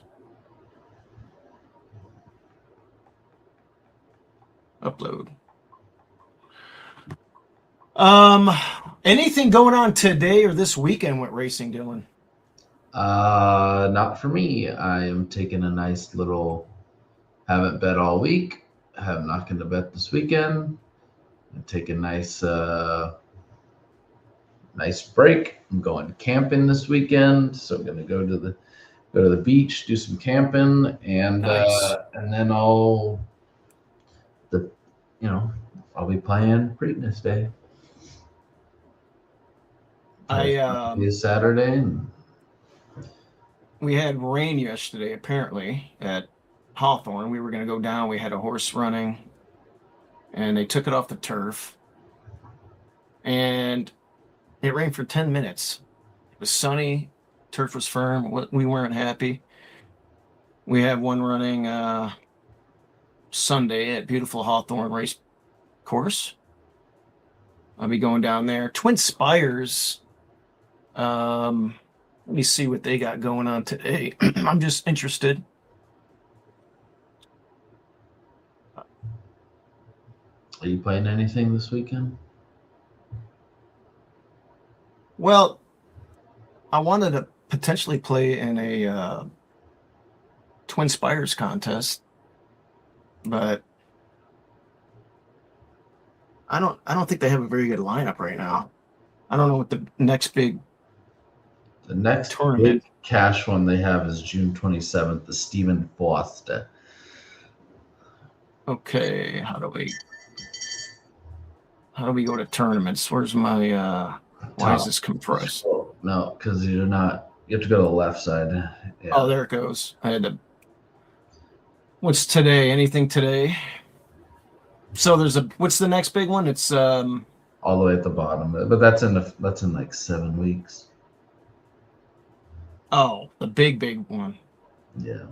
Upload. Anything going on today or this weekend with racing, Dylan? Not for me. I am taking a nice little. Haven't bet all week. I'm not going to bet this weekend. I take a nice break. I'm going camping this weekend, so I'm going to go to the beach, do some camping, and Nice. and then I'll be playing Preakness Day. It's Saturday. And we had rain yesterday, apparently, at Hawthorne. We were going to go down. We had a horse running, and they took it off the turf. And it rained for 10 minutes. It was sunny. Turf was firm. We weren't happy. We have one running Sunday at beautiful Hawthorne race course. I'll be going down there. Twin Spires. Let me see what they got going on today. I'm just interested. Are you playing anything this weekend? Well, I wanted to potentially play in a Twin Spires contest, but I don't think they have a very good lineup right now. I don't know what the next big tournament big cash one they have is June 27th, the Stephen Foster. Okay, how do we go to tournaments? Where's my why is this compressed? Oh, no, because you have to go to the left side. Yeah. Oh, there it goes. I had to. What's today? Anything today? So what's the next big one? It's all the way at the bottom, but that's in like 7 weeks. Oh, the big one. Yeah.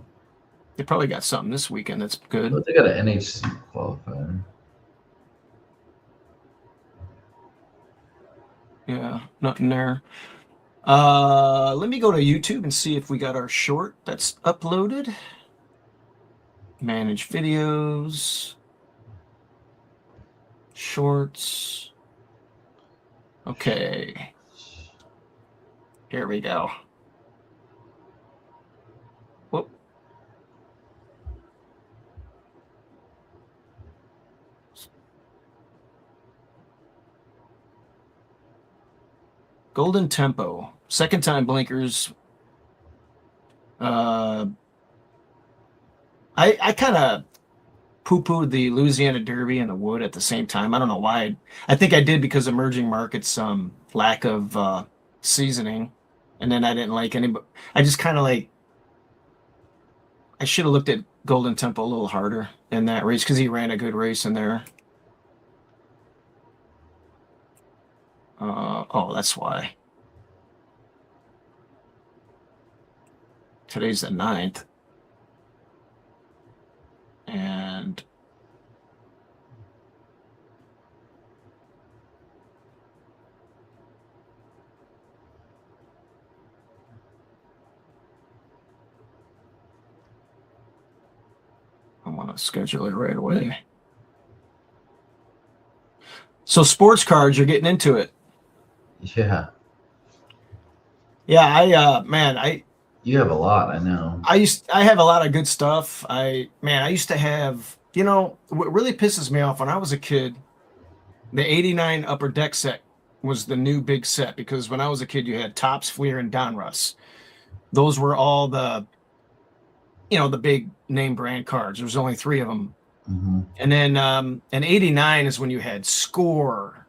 They probably got something this weekend that's good. But they got an NHC qualifier. Yeah, nothing there. Let me go to YouTube and see if we got our short that's uploaded. Manage videos. Shorts. Okay. Here we go. Whoop. Golden tempo. Second time blinkers. I kind of poo-pooed the Louisiana Derby and the Wood at the same time. I don't know why. I think I did because emerging markets lack of seasoning, and then I didn't like any. But I just kind of like. I should have looked at Golden Temple a little harder in that race because he ran a good race in there. Oh, that's why. Today's the 9th. And I want to schedule it right away. So sports cards, you're getting into it. Yeah. Yeah, You have a lot, I know. I have a lot of good stuff. I used to have, what really pisses me off when I was a kid, the 89 Upper Deck set was the new big set because when I was a kid, you had Topps, Fleer, and Donruss. Those were all the big name brand cards. There was only 3 of them. Mm-hmm. And then in 89 is when you had Score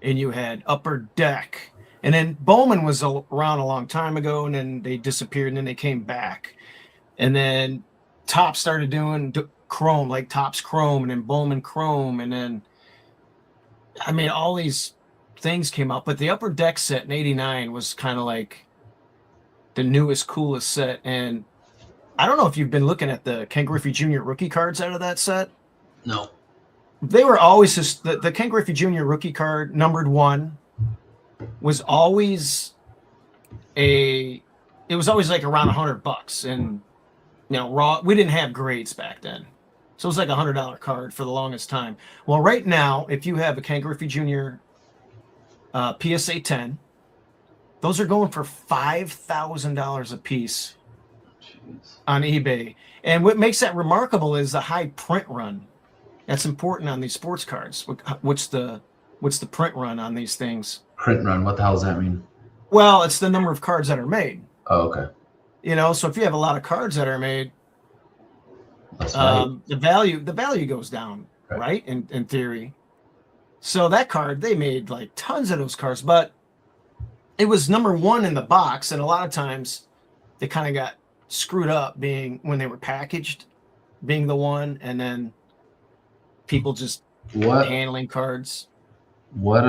and you had Upper Deck. And then Bowman was around a long time ago, and then they disappeared, and then they came back. And then Topps started doing Chrome, like Topps Chrome, and then Bowman Chrome. And then, all these things came out. But the Upper Deck set in 89 was kind of like the newest, coolest set. And I don't know if you've been looking at the Ken Griffey Jr. rookie cards out of that set. No. They were always just the Ken Griffey Jr. rookie card, numbered 1, was always like around $100. And, raw, we didn't have grades back then. So it was like $100 card for the longest time. Well, right now, if you have a Ken Griffey Jr. PSA 10, those are going for $5,000 a piece. Jeez. On eBay. And what makes that remarkable is the high print run. That's important on these sports cards. What's the print run on these things? Print run, what the hell does that mean? Well, it's the number of cards that are made. Oh, okay. So if you have a lot of cards that are made, That's right. the value goes down, right? In theory. So that card, they made like tons of those cards, but it was number 1 in the box, and a lot of times they kind of got screwed up being when they were packaged, being the 1, and then people just handling cards. What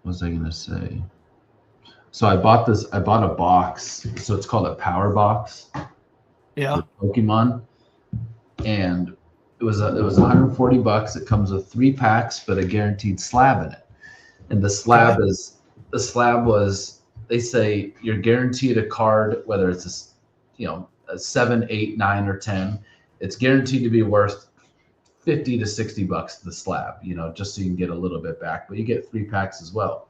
was I gonna say? So I bought a box. So it's called a power box. Yeah. Pokemon. And it was $140. It comes with 3 packs, but a guaranteed slab in it. And the slab was, they say you're guaranteed a card, whether it's a 7, 8, 9, or 10. It's guaranteed to be worth $50 to $60 the slab, just so you can get a little bit back, but you get 3 packs as well.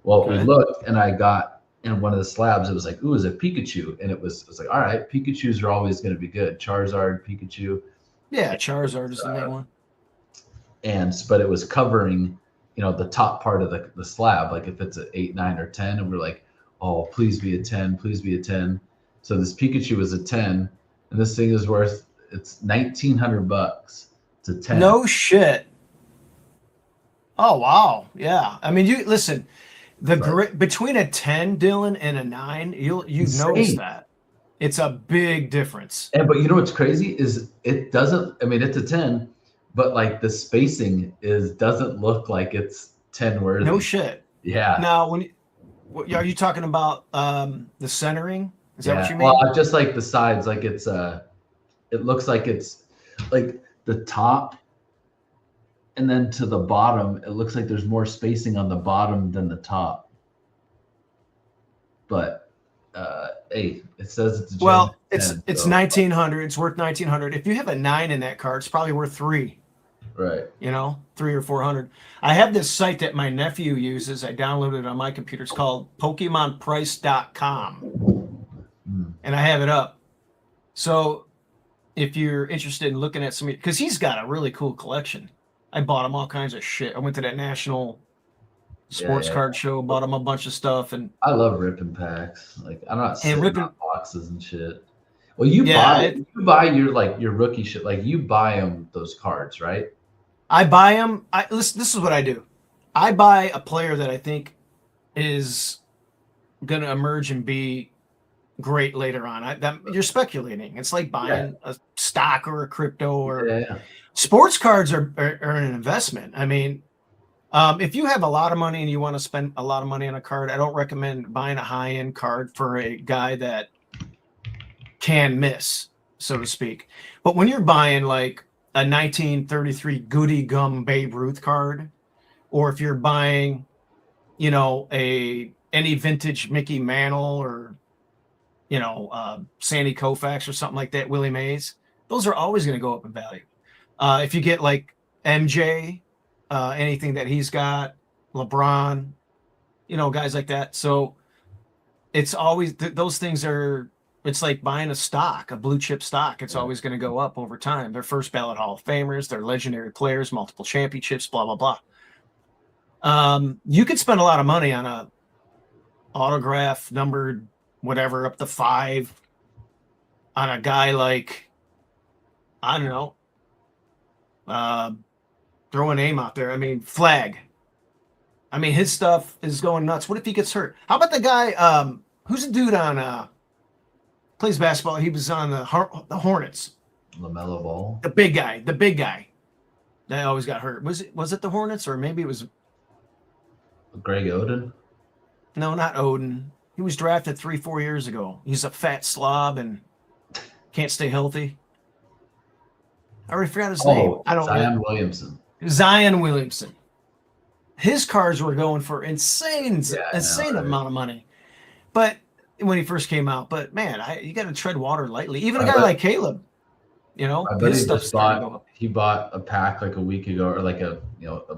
Well, we looked, and I got in one of the slabs, it was like, ooh, is it Pikachu? And it was like, all right, Pikachus are always going to be good. Charizard, Pikachu. Yeah, Charizard is the main one. But it was covering, the top part of the slab, like if it's an 8, 9, or 10, and we're like, oh, please be a 10, please be a 10. So this Pikachu is a 10, and this thing is worth, it's $1,900. It's a 10. No shit. Oh wow, yeah. You listen. Between a 10, Dylan, and a 9, you notice that it's a big difference. But you know what's crazy is it doesn't. It's a 10, but like the spacing doesn't look like it's 10 worthy. No shit. Yeah. Now, are you talking about the centering? Is that what you mean? Well, just like the sides, like it looks like it's like the top, and then to the bottom, it looks like there's more spacing on the bottom than the top. But hey, it says it's a well, Gen it's 10, 1900. It's worth 1900. If you have a 9 in that card, it's probably worth 3. Right. 3 or 400. I have this site that my nephew uses. I downloaded it on my computer. It's called PokemonPrice.com, and I have it up. So if you're interested in looking at some, because he's got a really cool collection. I bought him all kinds of shit. I went to that national sports card show, bought him a bunch of stuff, and I love ripping packs. Like I'm not ripping boxes and shit. Well, you Yeah, buy your rookie shit. Like you buy them those cards, right? I buy them. Listen, this is what I do. I buy a player that I think is going to emerge and be great later on. You're speculating. It's like buying a stock or a crypto or Yeah. sports cards are an investment. I mean, if you have a lot of money and you want to spend a lot of money on a card, I don't recommend buying a high-end card for a guy that can miss, so to speak. But when you're buying like a 1933 Goody Gum Babe Ruth card, or if you're buying, any vintage Mickey Mantle or Sandy Koufax or something like that, Willie Mays, those are always going to go up in value. If you get like MJ, anything that he's got, LeBron, guys like that. So it's always those things are. It's like buying a stock, a blue chip stock. It's always going to go up over time. They're first ballot Hall of Famers. They're legendary players, multiple championships, blah, blah, blah. You could spend a lot of money on a autograph numbered whatever up to 5 on a guy like, I don't know, throw a name out there. I mean, Flag. I mean, his stuff is going nuts. What if he gets hurt? How about the guy, who's the dude on plays basketball? He was on the Hornets. LaMelo Ball. The big guy that always got hurt. Was it the Hornets, or maybe it was Greg Oden? No, not Oden. He was drafted 3-4 years ago. He's a fat slob and can't stay healthy. I already forgot his name. I don't Zion Williamson. Zion Williamson. His cards were going for insane amount of money. But when he first came out, but man, you got to tread water lightly. Even a guy like Caleb, I bet he bought a pack like a week ago, or like a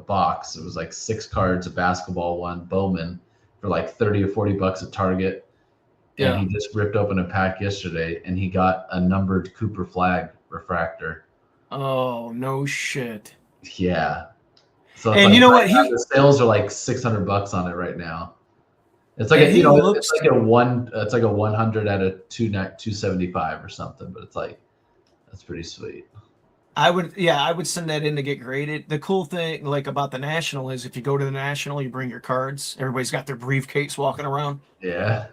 box. It was like 6 cards, a basketball one, Bowman, for like $30 or $40 at Target. And he just ripped open a pack yesterday, and he got a numbered Cooper Flag refractor. Oh no shit! Yeah. So and you know what? The sales are like $600 on it right now. It's like it's like a 100 out of 275 or something, but it's like that's pretty sweet. I would send that in to get graded. The cool thing like about the National is if you go to the National, you bring your cards. Everybody's got their briefcase walking around. Yeah.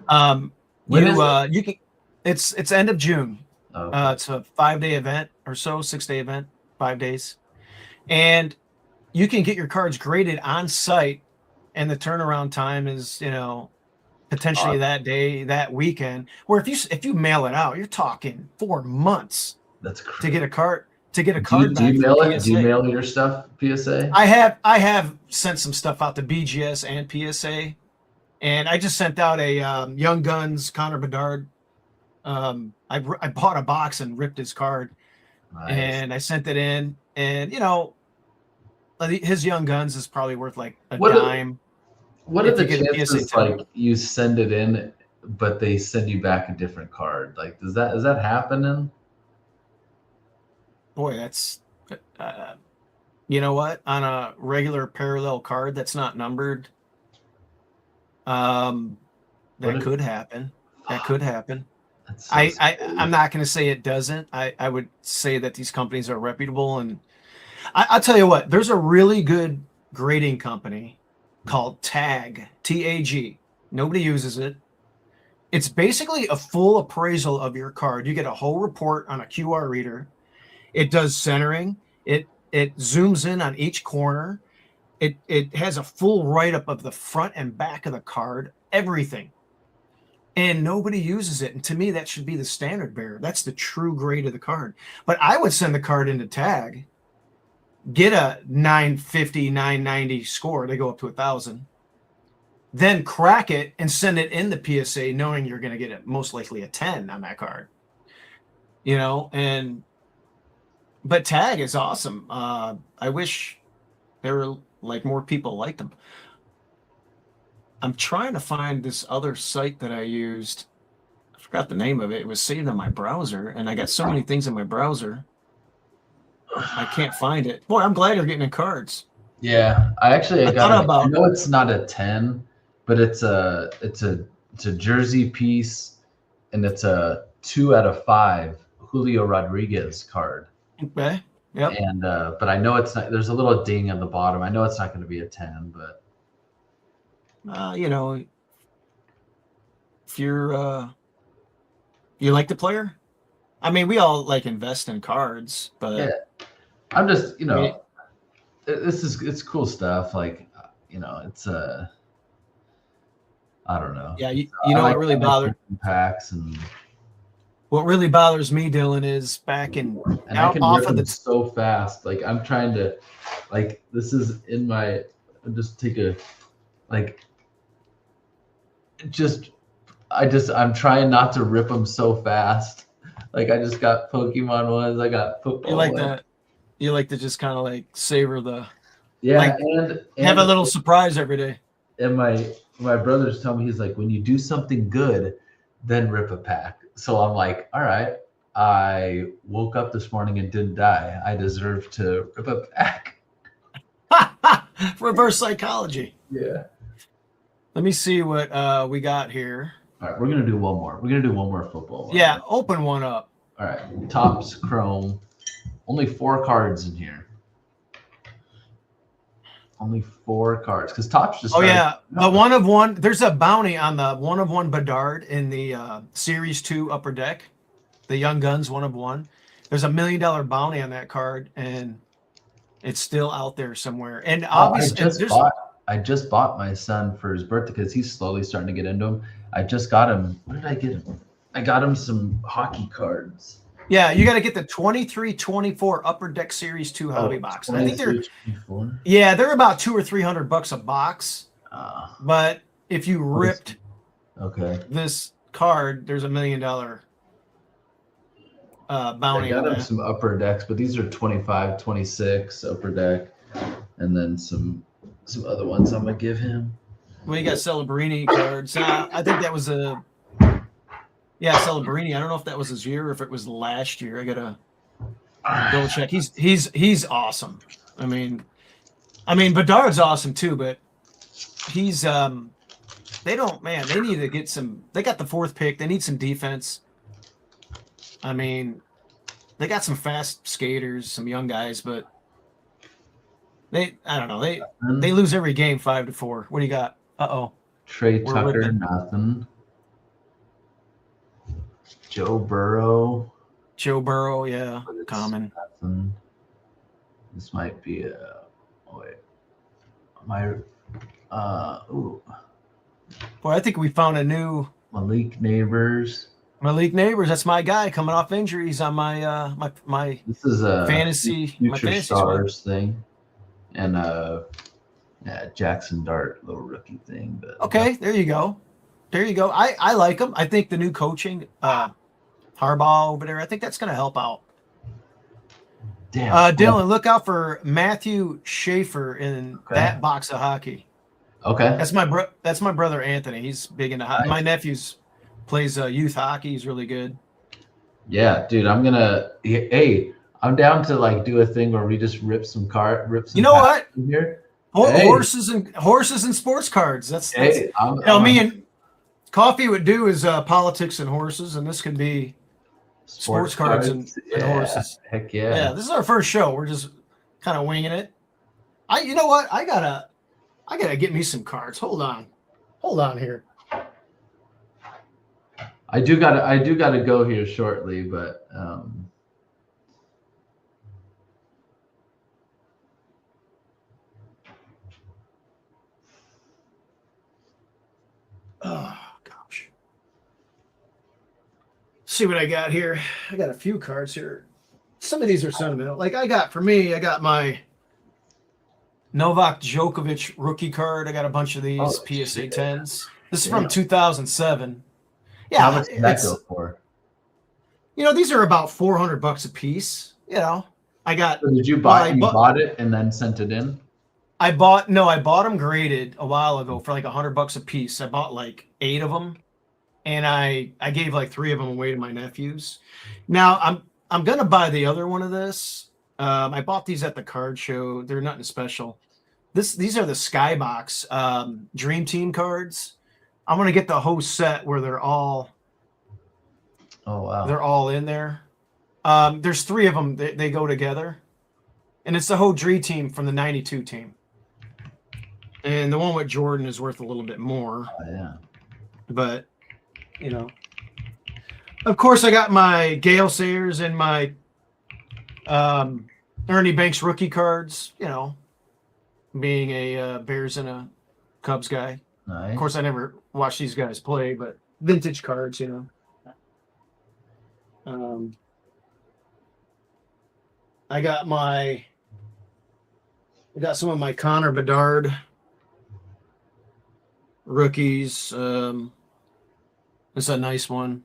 You can. It's end of June. Okay. It's a 5-day event or so, 6-day event, 5 days, and you can get your cards graded on site, and the turnaround time is potentially that day, that weekend. Where if you mail it out, you're talking 4 months. That's crazy. To get a card. Do you mail it? Do you mail your stuff PSA? I have sent some stuff out to BGS and PSA, and I just sent out a Young Guns Connor Bedard. I bought a box and ripped his card, and I sent it in, and his Young Guns is probably worth like a dime. What are the chances like you send it in, but they send you back a different card? Like, is that happening? Boy, that's you know what? On a regular parallel card that's not numbered, that could happen. That could happen. So I'm not going to say it doesn't. I would say that these companies are reputable, and I'll tell you what. There's a really good grading company called Tag, TAG. Nobody uses it. It's basically a full appraisal of your card. You get a whole report on a QR reader. It does centering. It zooms in on each corner. It has a full write-up of the front and back of the card, everything. And nobody uses it. And to me, that should be the standard bearer. That's the true grade of the card. But I would send the card into Tag, get a 950, 990 score. They go up to 1,000. Then crack it and send it in the PSA, knowing you're going to get most likely a 10 on that card. But Tag is awesome. I wish there were like more people liked them. I'm trying to find this other site that I used. I forgot the name of it. It was saved on my browser, and I got so many things in my browser. I can't find it. Boy, I'm glad you're getting in cards. Yeah, I know it's not a 10, but it's a jersey piece and it's a 2 out of 5 Julio Rodriguez card. Okay. Yep. And but I know it's not. There's a little ding on the bottom. I know it's not going to be a 10, but You know, if you're you like the player, I mean, we all like invest in cards, but yeah, I'm just it's cool stuff. Like it's I don't know. yeah, you know what really bothers packs and what really bothers me, Dylan, is back in and I can off rip of them the so fast. Like I'm trying to, like this is in my. Just take a, like. I'm trying not to rip them so fast. Like I just got Pokemon ones. I got football. you like ones. that. You like to just kind of like savor the Yeah, like, and have a little surprise every day. And my brother's telling me, he's like, when you do something good, then rip a pack. So I'm like, all right. I woke up this morning and didn't die. I deserve to rip a pack. Reverse psychology. Yeah. Let me see what we got here. All right, we're gonna do one more. We're gonna do one more football one. Yeah, open one up. All right, Topps Chrome. Only 4 cards in here. Only 4 cards, because Topps just. Oh yeah, the 1 of 1. There's a bounty on the 1 of 1 Bedard in the Series 2 Upper Deck, the Young Guns 1 of 1. There's $1 million bounty on that card, and it's still out there somewhere. And obviously, I just bought my son for his birthday because he's slowly starting to get into them. I just got him. What did I get him? I got him some hockey cards. Yeah, you got to get the 23-24 Upper Deck Series 2 hobby box. And I think they're 24? Yeah, they're about $200 or $300 a box. But if you ripped this card, there's $1 million bounty. I got him some Upper Decks, but these are 25, 26 Upper Deck, and then some other ones I'm gonna give him. Well, you got Celebrini cards. I think that was Celebrini. I don't know if that was his year or if it was last year. I gotta double check. He's awesome. I mean, Bedard's awesome too, but he's they need to get some. They got the 4th pick. They need some defense. I mean, they got some fast skaters, some young guys, but I don't know. They lose every game 5-4. What do you got? Trey Tucker, nothing. Joe Burrow, yeah, common. Nothing. This might be Boy, I think we found a new Malik Neighbors. That's my guy coming off injuries on my my This is a fantasy Future Stars thing, and Jackson Dart little rookie thing. But okay, there you go. I like him. I think the new coaching, Harbaugh over there, I think that's going to help out. Damn. Dylan, look out for Matthew Schaefer in that box of hockey. Okay. That's my brother Anthony. He's big into hockey. My nephew's plays youth hockey. He's really good. Yeah, dude, I'm down to like do a thing where we just rip some. You know what? Here. Horses and sports cards. That's me and Coffee would do is politics and horses, and this could be sports cards and horses. Heck yeah! Yeah, this is our first show. We're just kind of winging it. You know what? I gotta get me some cards. Hold on here. I do gotta go here shortly, but oh gosh. See what I got here. I got a few cards here. Some of these are sentimental. Like I got my Novak Djokovic rookie card. I got a bunch of these PSA 10s. This is from 2007. Yeah, how much did that go for? These are about $400 a piece. I got. So did you buy? You bought it and then sent it in? I bought them graded a while ago for like $100 a piece. I bought like 8 of them, and I gave like 3 of them away to my nephews. Now I'm gonna buy the other one of this. I bought these at the card show. They're nothing special. These are the Skybox Dream Team cards. I'm gonna get the whole set where they're all Oh wow. They're all in there. There's 3 of them. They go together, and it's the whole Dree team from the '92 team. And the one with Jordan is worth a little bit more, Oh, yeah. but you know. Of course, I got my Gale Sayers and my Ernie Banks rookie cards. You know, being a Bears and a Cubs guy. Nice. Of course, I never watched these guys play, but vintage cards, you know. I got some of my Connor Bedard rookies. It's a nice one,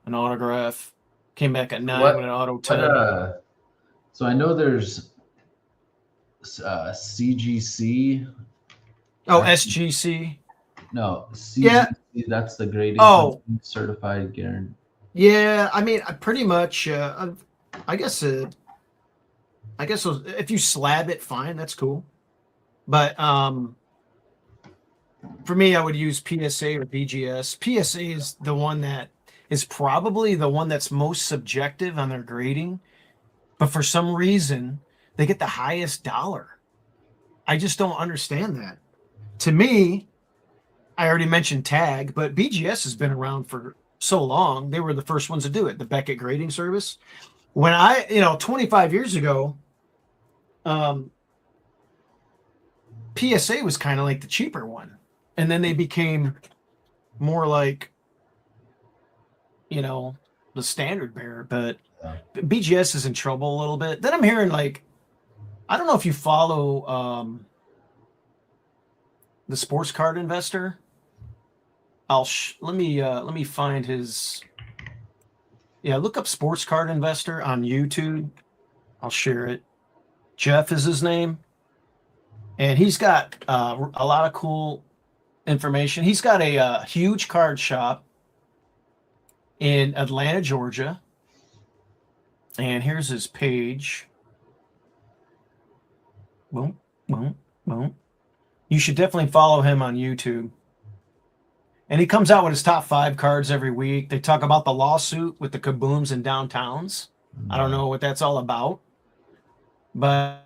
an autograph. Came back at 9 with an auto 10. So I know there's CGC. Oh, SGC. No, CGC. Yeah. That's the grading. Oh. Certified guarantee. Yeah, I mean, I pretty much. I guess if you slab it, fine, that's cool. But for me, I would use PSA or BGS. PSA is the one that is probably the one that's most subjective on their grading, but for some reason, they get the highest dollar. I just don't understand that. To me, I already mentioned Tag, but BGS has been around for so long. They were the first ones to do it, the Beckett grading service. When 25 years ago, PSA was kind of like the cheaper one. And then they became more like, the standard bearer. But BGS is in trouble a little bit. Then I'm hearing I don't know if you follow the Sports Card Investor. Let me find his. Yeah, look up Sports Card Investor on YouTube. I'll share it. Jeff is his name, and he's got a lot of cool information. He's got a huge card shop in Atlanta, Georgia, and here's his page. Boom, boom, boom. You should definitely follow him on YouTube. And he comes out with his top 5 cards every week. They talk about the lawsuit with the kabooms and downtowns. I don't know what that's all about, but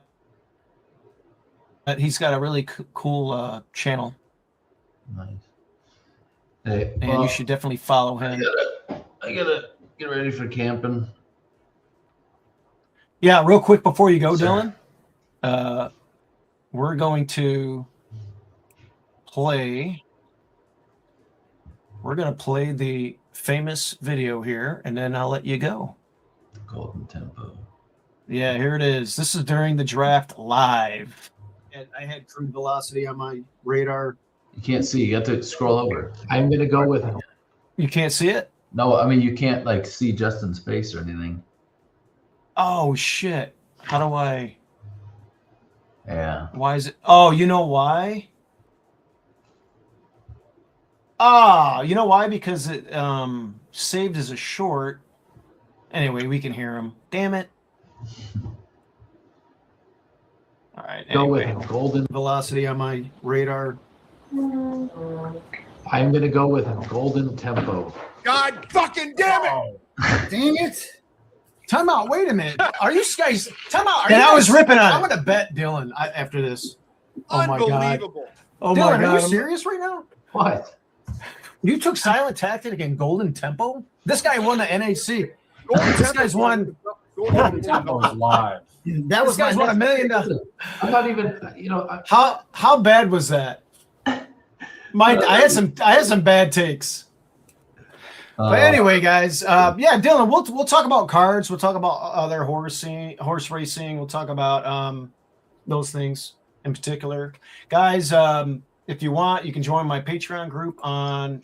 he's got a really cool channel. Nice. Hey, and you should definitely follow him. I gotta get ready for camping. Yeah, real quick before you go, Sure. Dylan, we're going to play. We're going to play the famous video here, and then I'll let you go. Golden Tempo. Yeah, here it is. This is during the draft live. And I had crude velocity on my radar. You can't see. You have to scroll over. I'm gonna go with. You can't see it? No, I mean you can't see Justin's face or anything. Oh shit! How do I? Yeah. Why is it? Oh, you know why? You know why? Because it saved as a short. Anyway, we can hear him. Damn it. All right. Go Anyway, with golden velocity on my radar. I'm gonna go with Golden Tempo. God fucking damn it! Dang it. Time out. Wait a minute. Are you guys? Time out. And I was ripping on. I'm gonna bet Dylan after this. Oh my god. Unbelievable. Oh Dylan, my god. are Are you serious right now? What? You took Silent Tactic and Golden Tempo? This guy won the NHC. Golden This guy's won. Golden Tempo is live. That This was guy's my won $1 million. I'm not even. How bad was that? I had some bad takes. But anyway, guys, yeah, Dylan, we'll talk about cards. We'll talk about other horse racing. We'll talk about those things in particular, guys. If you want, you can join my Patreon group on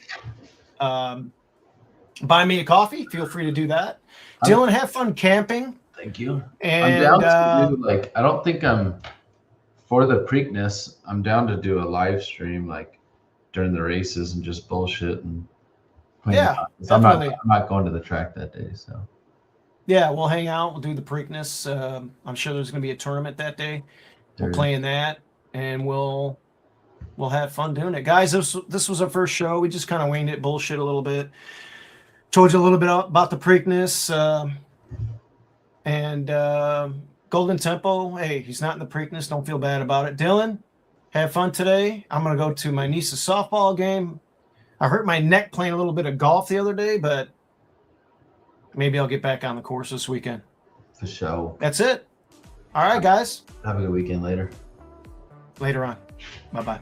Buy Me a Coffee. Feel free to do that. Dylan, have fun camping. Thank you. And I'm down to do I don't think I'm for the Preakness. I'm down to do a live stream during the races and just bullshit and. Yeah, I'm definitely. not going to the track that day, so. Yeah, we'll hang out. We'll do the Preakness. I'm sure there's going to be a tournament that day. We're playing that, and we'll have fun doing it, guys. This was our first show. We just kind of winged it, bullshit a little bit. told you a little bit about the Preakness and Golden Temple. Hey, he's not in the Preakness. Don't feel bad about it. Dylan, have fun today. I'm going to go to my niece's softball game. I hurt my neck playing a little bit of golf the other day, but maybe I'll get back on the course this weekend. For sure. That's it. All right, guys. Have a good weekend later. Later on. Bye-bye.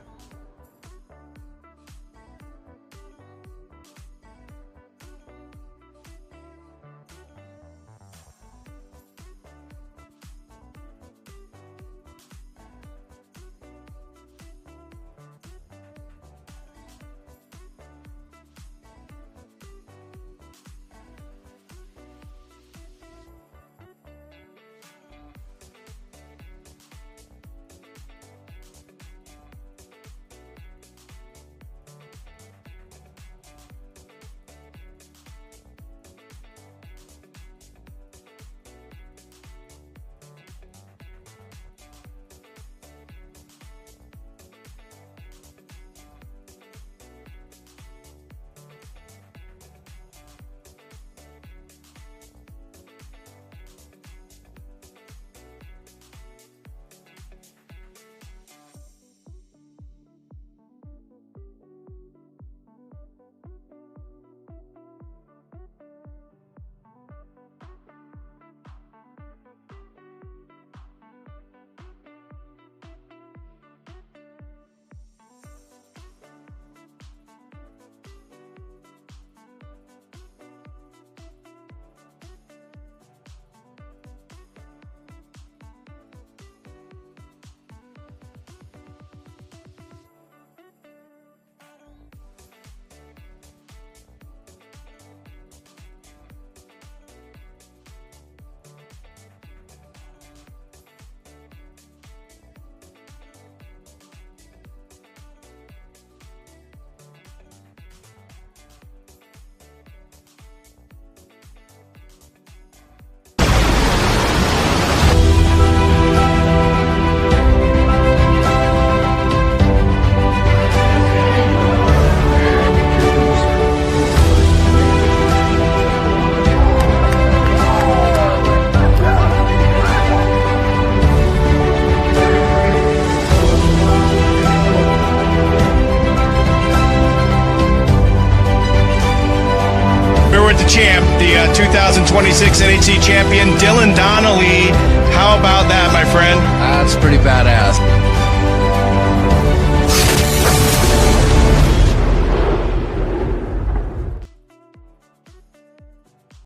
The champ, the 2026 NHC champion, Dylan Donnelly. How about that, my friend? That's pretty badass.